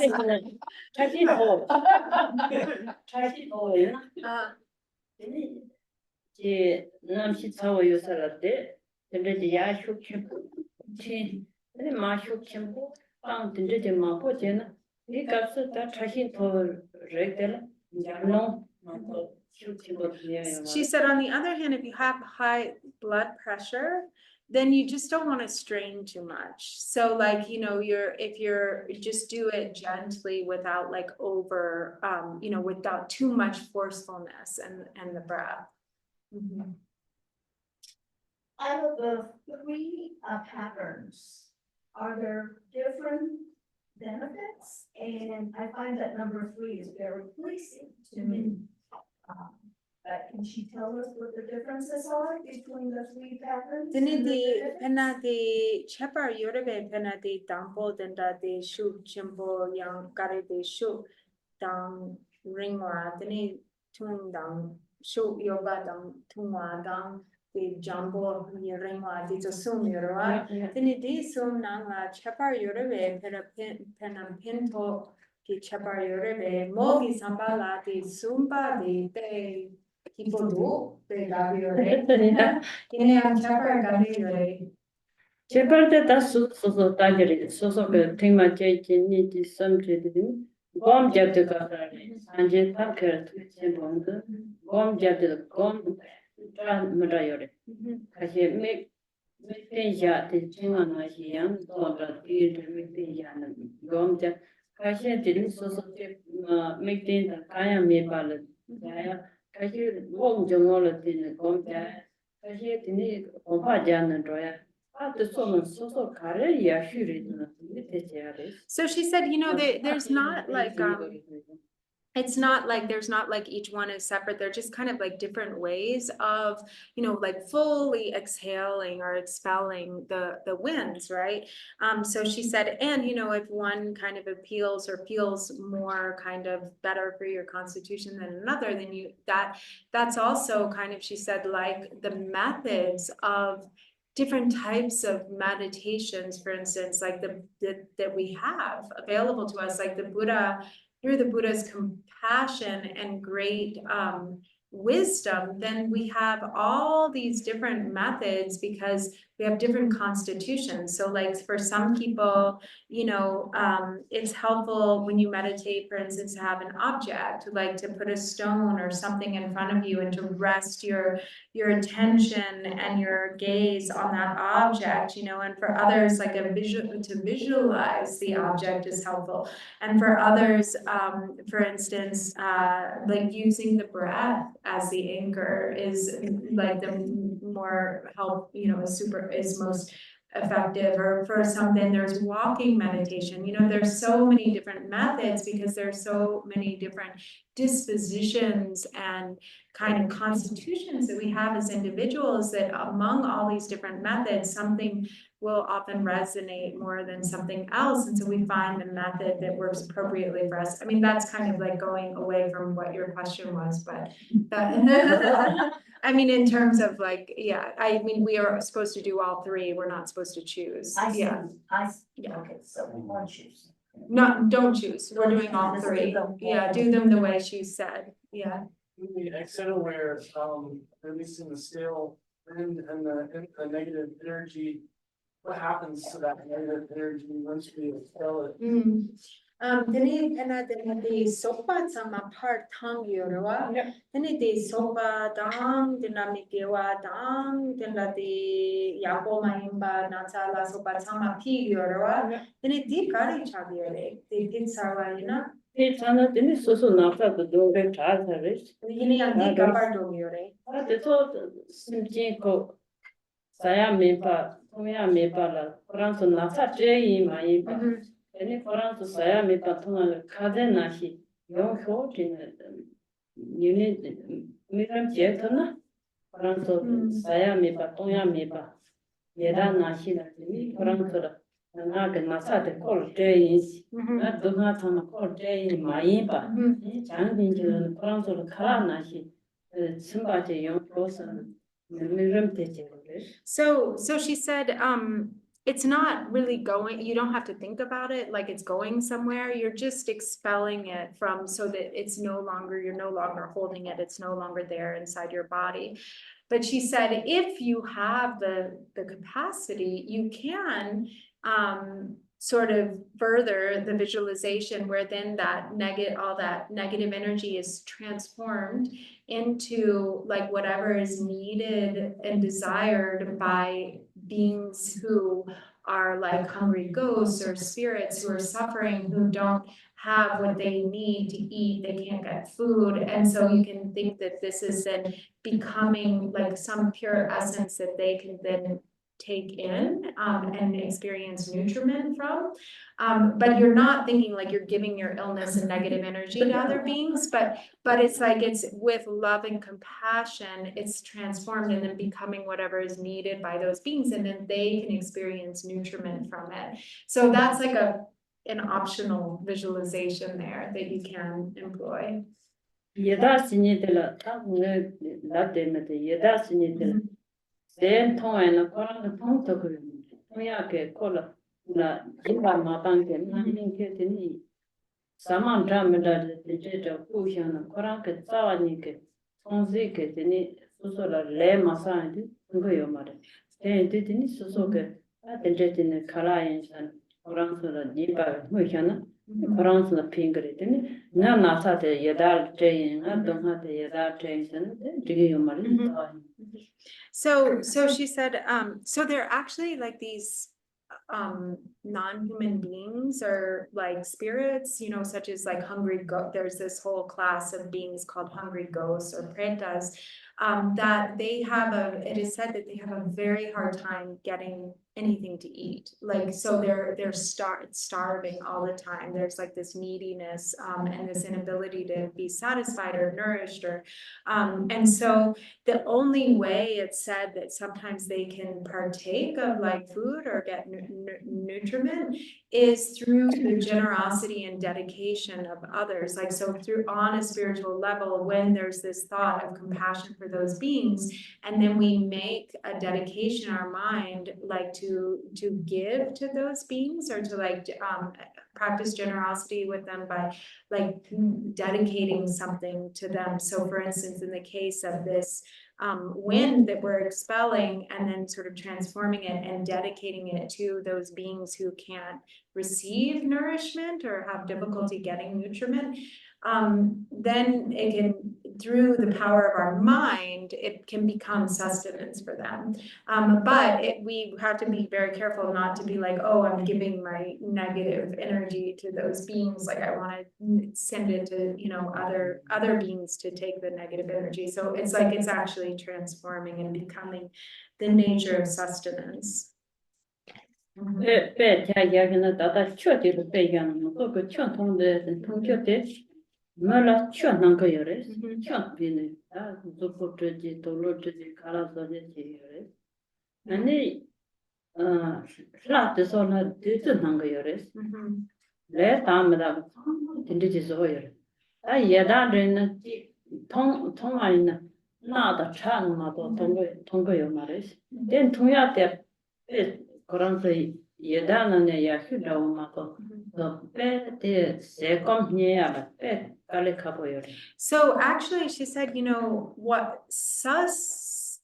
Speaker 1: 그래 자기도
Speaker 2: Uh,
Speaker 1: 제 남시 차워 요살한테 근데 야쇼 캠프 치 근데 마쇼 캠프 빵 근데 마포 제나 이 값을 다 자신 더 레벨 야노
Speaker 2: She said, on the other hand, if you have high blood pressure, then you just don't want to strain too much. So like, if you're just do it gently without like over, without too much forcefulness and the breath. Mhm.
Speaker 7: Out of the three patterns, are there different benefits? And I find that number 3 is very pleasing to me. Can she tell us what the differences are between the three patterns?
Speaker 2: Dini
Speaker 7: and the
Speaker 2: di
Speaker 7: benefits?
Speaker 2: pena di chepar yorebe pena di dampo denda di shu chimpo yang kare di shu dang ringwa dini tung dang shu yoga dang tungwa dang di jambo ni ringwa di zo sum yorwa dini di sum nang la chepar yorebe pena pinto ki chepar yorebe mogi sambala di sumba di te kipodo te gabi yore ini yang chapar gabi yore.
Speaker 1: 제발 때다 소소 따지리 소소 그 tema 제진이 섬제들이 곰 잡들 가라니 산제 탑ker 쳔본데 곰 잡들 곰 뭐라요래 다시 맥대야 대칭하나시양 또라 뒤에 맥대야는 곰자 다시 들이 소소 맥대다 가야 메발을 야야 다시 곰 정어를 되는 곰자 다시 드니 공파자는 거야.
Speaker 2: So she said, you know, there's not like it's not like there's not like each one is separate. They're just kind of like different ways of, you know, like fully exhaling or expelling the winds, right? So she said, and you know, if one kind of appeals or feels more kind of better for your constitution than another, then that's also kind of, she said, like the methods of different types of meditations, for instance, like that we have available to us, like the Buddha, through the Buddha's compassion and great wisdom, then we have all these different methods because we have different constitutions. So like for some people, you know, it's helpful when you meditate, for instance, to have an object, like to put a stone or something in front of you and to rest your attention and your gaze on that object, you know, and for others, like to visualize the object is helpful. And for others, for instance, like using the breath as the anchor is like the more help, you know, is most effective. Or for something, there's walking meditation. You know, there's so many different methods because there's so many different dispositions and kind of constitutions that we have as individuals, that among all these different methods, something will often resonate more than something else. And so we find the method that works appropriately for us. I mean, that's kind of like going away from what your question was, but I mean, in terms of like, yeah, I mean, we are supposed to do all three. We're not supposed to choose.
Speaker 7: I see,
Speaker 2: Yeah.
Speaker 7: yeah, okay, so we won't choose.
Speaker 2: Don't choose. We're doing all three. Yeah, do them the way she said. Yeah.
Speaker 5: The exhale where, releasing the stale wind and the negative energy, what happens to that negative energy once we expel it?
Speaker 2: Dini pena di sopa sama part tang yorwa. Dini di sopa dang dinamikewa dang di yapo maimba natala sopa sama pi yorwa. Dini di kari chabiyore. Di pinsarwa yuna.
Speaker 1: Chana dini soso nafta to dobe chazarish.
Speaker 2: Yini yang di kapar dong yore.
Speaker 1: Deso simchin ko saya mepa, toya mepa la, Koranso nafta cheyi ma yinpa. Eni Koranso saya mepa tonga kaze nashi, yong hyo jine, yuni miram jeto na. Koranso saya mepa, toya mepa, yeda nashi la, Koranso la. Nga ke nasa te kol cheyi si. Nga dunga tanga kol cheyi ma yinpa. Changin jine Koranso la kala nashi, simba che yong hyo sa.
Speaker 2: So she said, it's not really going, you don't have to think about it like it's going somewhere. You're just expelling it from, so that it's no longer, you're no longer holding it. It's no longer there inside your body. But she said, if you have the capacity, you can sort of further the visualization where then all that negative energy is transformed into like whatever is needed and desired by beings who are like hungry ghosts or spirits who are suffering, who don't have what they need to eat, they can't get food. And so you can think that this is then becoming like some pure essence that they can then take in and experience nutriment from. But you're not thinking like you're giving your illness and negative energy to other beings, but it's like it's with love and compassion, it's transformed and then becoming whatever is needed by those beings, and then they can experience nutriment from it. So that's like an optional visualization there that you can employ.
Speaker 1: Yeda sinidela ta ne la demete yeda sinidela sen toena korang tong to ko ya ke kola na jiba ma tang ke na ning ke tini saman dramada de je ku hyana korang ke tsawa ni ke tongzi ke tini so la le ma sa ni ngo yo ma de tini so ke a de je tini kala yin san korang so la jiba mu hyana korang so la pingre tini na nasa de yedal train na dongha de yedal train san de yo ma de
Speaker 2: So she said, so they're actually like these non-human beings or like spirits, you know, such as like hungry ghosts. There's this whole class of beings called hungry ghosts or pretas, that they have it is said that they have a very hard time getting anything to eat. Like, so they're starving all the time. There's like this neediness, and this inability to be satisfied or nourished and so the only way it's said that sometimes they can partake of like food or get nutriment is through the generosity and dedication of others. Like, so through on a spiritual level, when there's this thought of compassion for those beings, and then we make a dedication in our mind, like to give to those beings or to like practice generosity with them by like dedicating something to them. So for instance, in the case of this wind that we're expelling and then sort of transforming it and dedicating it to those beings who can't receive nourishment or have difficulty getting nutriment, then it can, through the power of our mind, it can become sustenance for them. But we have to be very careful not to be like, oh, I'm giving my negative energy to those beings. Like I want to send it to, you know, other beings to take the negative energy. So it's like, it's actually transforming and becoming the nature of sustenance.
Speaker 1: pe ja ya gena da chö de pe ya no ko ko chö tong de tong chö de ma la chö nang ko yore chö bi ne da zo ko de ji to lo de ji kala so de ji yore ani la de so na de de nang ko yore le ta ma da de ji so yore a ye da de na tong ai na na da chan ma do tong ko yo ma re den tong ya de Korang say yedana ne ya huda ma ko so pe de se kom nye ya pe kale kapo yore.
Speaker 2: So actually, she said, you know, what substances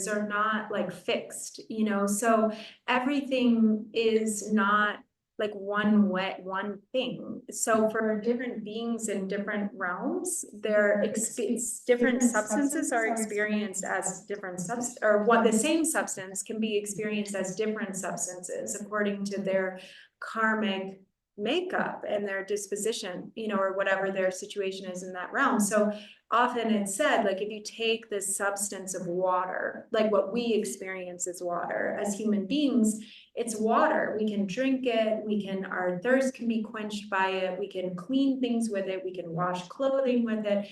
Speaker 2: are not like fixed, you know, so everything is not like one thing. So for different beings in different realms, different substances are experienced as different the same substance can be experienced as different substances according to their karmic makeup and their disposition, you know, or whatever their situation is in that realm. So often it's said, like, if you take the substance of water, like what we experience as water as human beings, it's water. We can drink it, our thirst can be quenched by it, we can clean things with it, we can wash clothing with it,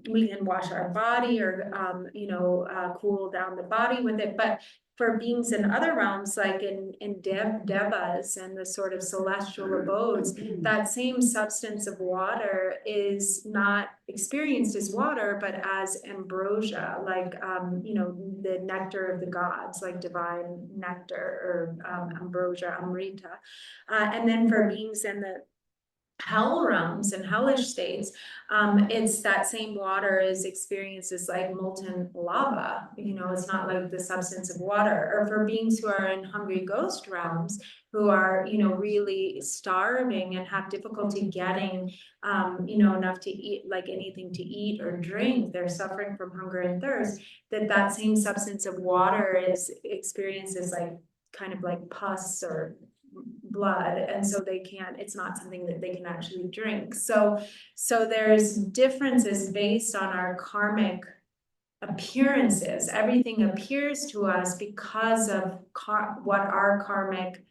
Speaker 2: we can wash our body or, cool down the body with it. But for beings in other realms, like in devas and the sort of celestial abodes, that same substance of water is not experienced as water, but as ambrosia, like, the nectar of the gods, like divine nectar or ambrosia, amrita. And then for beings in the hell realms and hellish states, it's that same water is experienced as like molten lava, you know, it's not like the substance of water. Or for beings who are in hungry ghost realms, who are, you know, really starving and have difficulty getting, enough to eat, like anything to eat or drink, they're suffering from hunger and thirst, that same substance of water is experienced as like kind of like pus or blood, and so it's not something that they can actually drink. So there's differences based on our karmic appearances. Everything appears to us because of what our karmic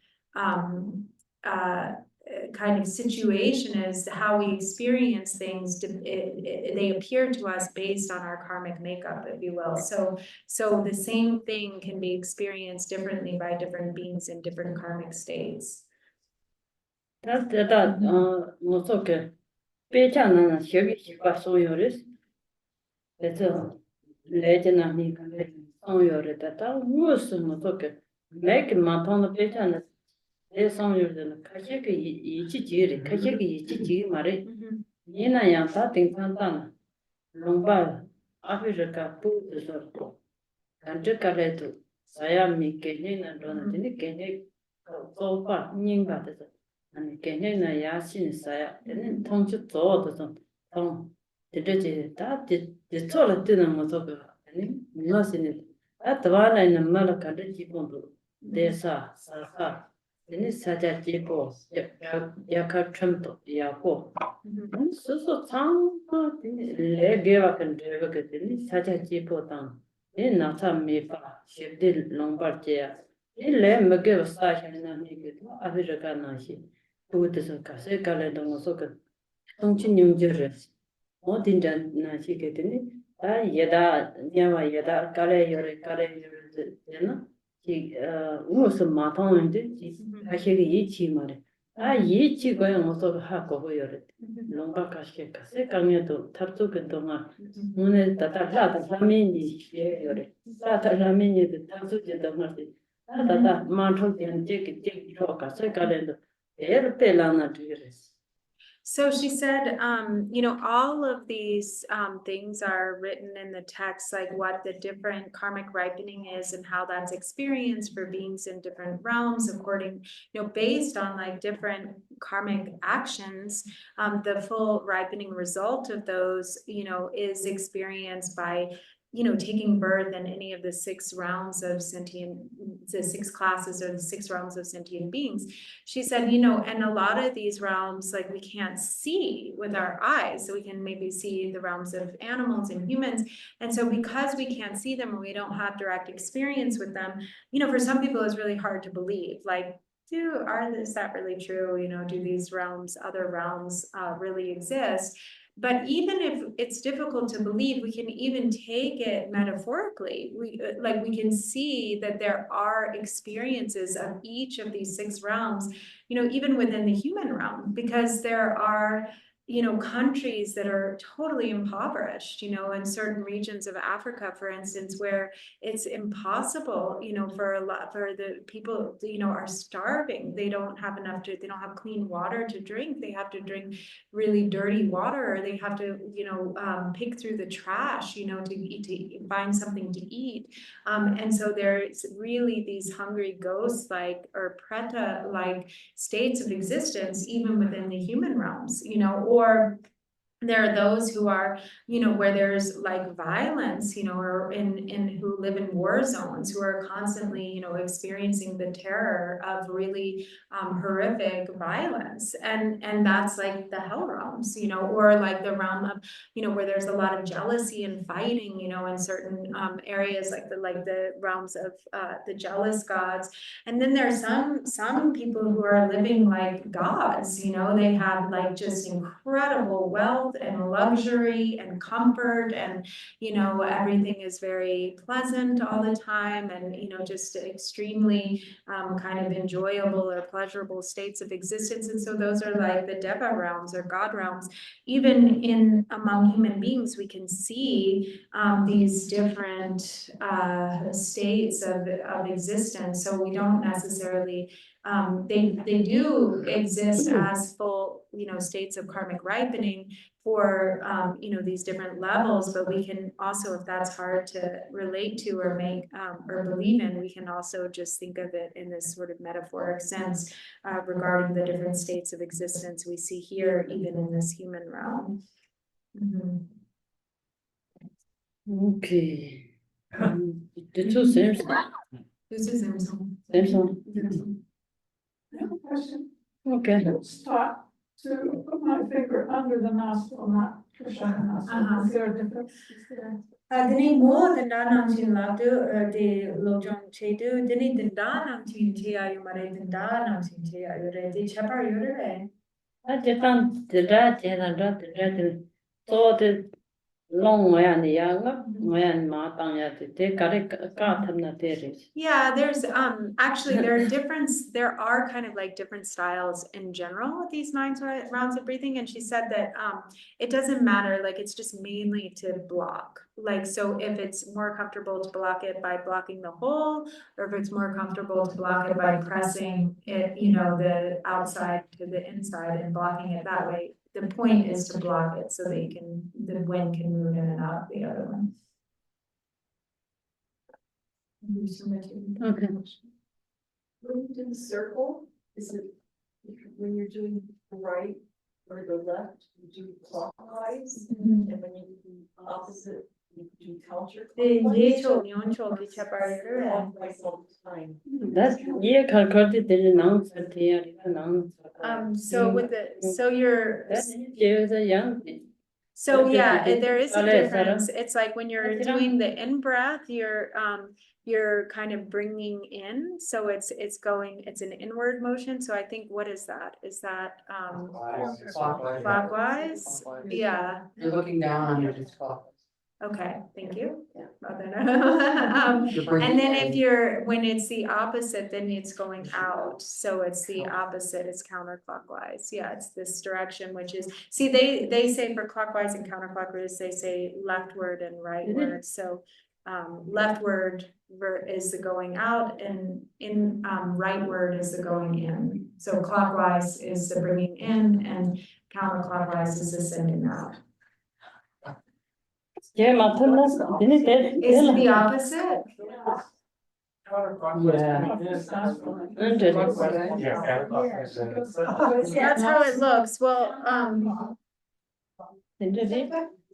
Speaker 2: kind of situation is, how we experience things. They appear to us based on our karmic makeup, if you will. So the same thing can be experienced differently by different beings in different karmic states.
Speaker 1: That's that no okay. Pechana shegi shiba so yoris. That's a legend of me on your data. Who's no okay. Make Matana Pechana. There's on your Kashiki Ichiri, Kashiki Ichi Mari. Nina Yanta think Santana. Lomba, Africa, put the circle. Kanjakaretu, Sayami, Kenyan and Donatini, Kenyan, so far, Ninga, and Kenyan Yasin Saya, and then Tonchu Todd, Tom, the Reggie, that did the toilet dinner was over, and nothing it. At the one in the Malaka, the Jibondo, there's a Sasa, then it's such a Jibo, Yaka Tremto, Yako. So town, gave up and drove it, such a Jibo town. In Nata Mipa, she did Lombardia. In Lem gave Sasha and a naked Aviraganashi, who is a Casseca and Mosoka. Don't you know Jerez? What in Nashi getting it? Yeda, Yama Yeda, Kale, Yore, she was a maton and did. I should eat him. Yichi going also hack over your Lombakashi, Casseca, Taptuk and Doma. Mune tata ramini yore tata ramini de tasuji da marti tata manthol den jek roka se kalendo pelana dires.
Speaker 2: So she said, all of these things are written in the text, like what the different karmic ripening is and how that's experienced for beings in different realms, according, based on like different karmic actions. The full ripening result of those, is experienced by taking birth in any of the 6 realms of the 6 classes or the 6 realms of sentient beings. She said, and a lot of these realms, like we can't see with our eyes, so we can maybe see the realms of animals and humans. And so because we can't see them and we don't have direct experience with them, for some people it's really hard to believe, like, is that really true? Do these realms, other realms really exist? But even if it's difficult to believe, we can even take it metaphorically. We can see that there are experiences of each of these 6 realms, even within the human realm, because there are, countries that are totally impoverished, in certain regions of Africa, for instance, where it's impossible, for the people, are starving. They don't have clean water to drink. They have to drink really dirty water, or they have to, pick through the trash, to find something to eat. And so there's really these hungry ghosts or preta states of existence, even within the human realms, or there are those who are, where there's like violence, or who live in war zones, who are constantly, experiencing the terror of really horrific violence. And that's like the hell realms, or like the realm of, where there's a lot of jealousy and fighting, in certain areas, like the realms of the jealous gods. And then there's some people who are living like gods, they have like just incredible wealth and luxury and comfort, and everything is very pleasant all the time, and just extremely kind of enjoyable or pleasurable states of existence. And so those are like the Deva realms or God realms. Even among human beings, we can see these different states of existence. So we don't necessarily they do exist as full states of karmic ripening for these different levels, but we can also, if that's hard to relate to or make or believe in, we can also just think of it in this sort of metaphoric sense regarding the different states of existence we see here, even in this human realm.
Speaker 1: Okay. The 2 same
Speaker 2: This is Samsung.
Speaker 7: I have a question.
Speaker 1: Okay.
Speaker 7: It's taught to put my finger under the nostril, not push on the nostril. Is there a difference?
Speaker 2: Dini mo tanda namchin labdu de lojong chedu dini tanda namchin cheya yumare tanda namchin cheya yure de chapar yure.
Speaker 1: Jetan dira jetan dra dira so the long way and young when ma tang ya te kare ka thamna tere.
Speaker 2: Yeah, there's actually there are kind of like different styles in general with these 9 rounds of breathing, and she said that it doesn't matter, like it's just mainly to block. Like so if it's more comfortable to block it by blocking the hole, or if it's more comfortable to block it by pressing it, you know, the outside to the inside and blocking it that way. The point is to block it so that the wind can move in and out of the other one.
Speaker 1: Okay.
Speaker 7: When you do the circle, is it, when you're doing the right or the left, you do clockwise? And when you do the opposite, you do counterclockwise? Clockwise all the time.
Speaker 1: That's yeah, kalkati tere nang satya nang.
Speaker 2: So with so you're
Speaker 1: That's the young.
Speaker 2: so
Speaker 1: What
Speaker 2: yeah,
Speaker 1: did you
Speaker 2: there
Speaker 1: do?
Speaker 2: is a
Speaker 1: Sarah?
Speaker 2: difference. It's like when you're
Speaker 1: Sarah?
Speaker 2: doing the in breath, you're kind of bringing in, so it's going, it's an inward motion. So I think, what is that? Is that clockwise? Yeah.
Speaker 3: You're looking down on your just clockwise.
Speaker 2: Okay, thank you.
Speaker 3: Yeah.
Speaker 2: And
Speaker 3: You're bringing
Speaker 2: then
Speaker 3: in.
Speaker 2: if you're, when it's the opposite, then it's going out. So it's the opposite, it's counterclockwise. Yeah, it's this direction, which is, see, they say for clockwise and counterclockwise, they say leftward and rightward. So leftward is the going out, and rightward is the going in. So clockwise is the bringing in, and counterclockwise is the sending out.
Speaker 1: Yeah, mathanas didn't it?
Speaker 2: Is it the opposite? That's how it looks. Well,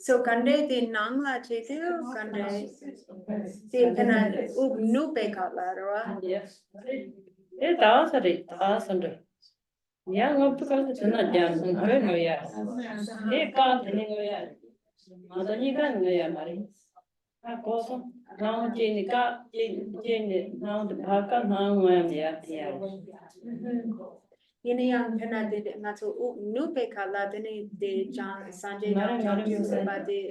Speaker 2: so kande the nangla chetu kande the kana nupe katla rawa.
Speaker 1: Yes. It does it. Young up because it's not young. No, yeah. It can't anywhere. Mother, you can wear Marie. I go now, Jenny got Jenny now the parka now when they are here.
Speaker 2: Yini yang kana de ngato nupe katla dene de John Sanjay Joseph.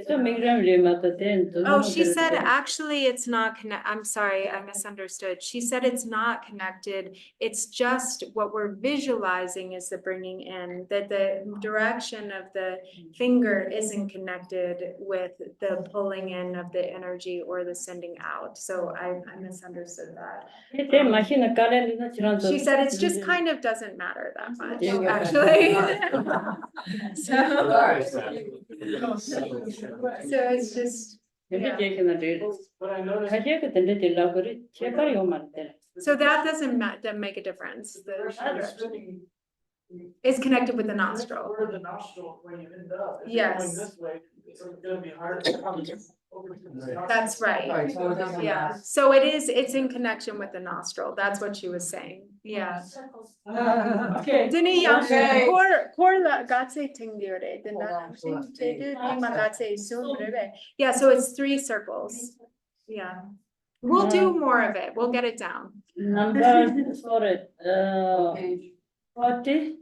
Speaker 1: So, Migran Remata then.
Speaker 2: Oh, she said actually it's not connect. I'm sorry, I misunderstood. She said it's not connected. It's just what we're visualizing is the bringing in, that the direction of the finger isn't connected with the pulling in of the energy or the sending out. So I misunderstood that. She said it just kind of doesn't matter that much, actually. So it's just, yeah.
Speaker 5: But I noticed.
Speaker 2: So that doesn't make a difference. It's connected with the nostril.
Speaker 5: Where the nostril, where you end up. If you're
Speaker 2: Yes.
Speaker 5: going this way, it's gonna be hard to come over to the nostril.
Speaker 2: That's right.
Speaker 3: Right, so it doesn't
Speaker 2: Yeah,
Speaker 3: matter.
Speaker 2: so it's in connection with the nostril. That's what she was saying. Yeah.
Speaker 3: Okay.
Speaker 2: Dini yang
Speaker 3: Okay.
Speaker 2: kor la gatse tingdiore. Yeah, so it's 3 circles. Yeah. We'll do more of it. We'll get it down.
Speaker 1: Number, sorry,
Speaker 3: Page
Speaker 1: 40,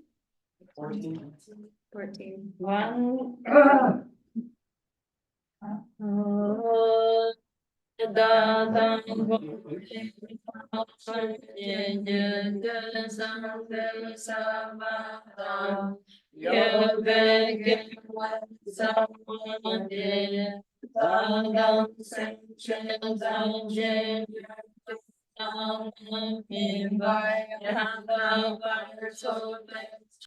Speaker 3: 14.
Speaker 2: 14.
Speaker 1: 1.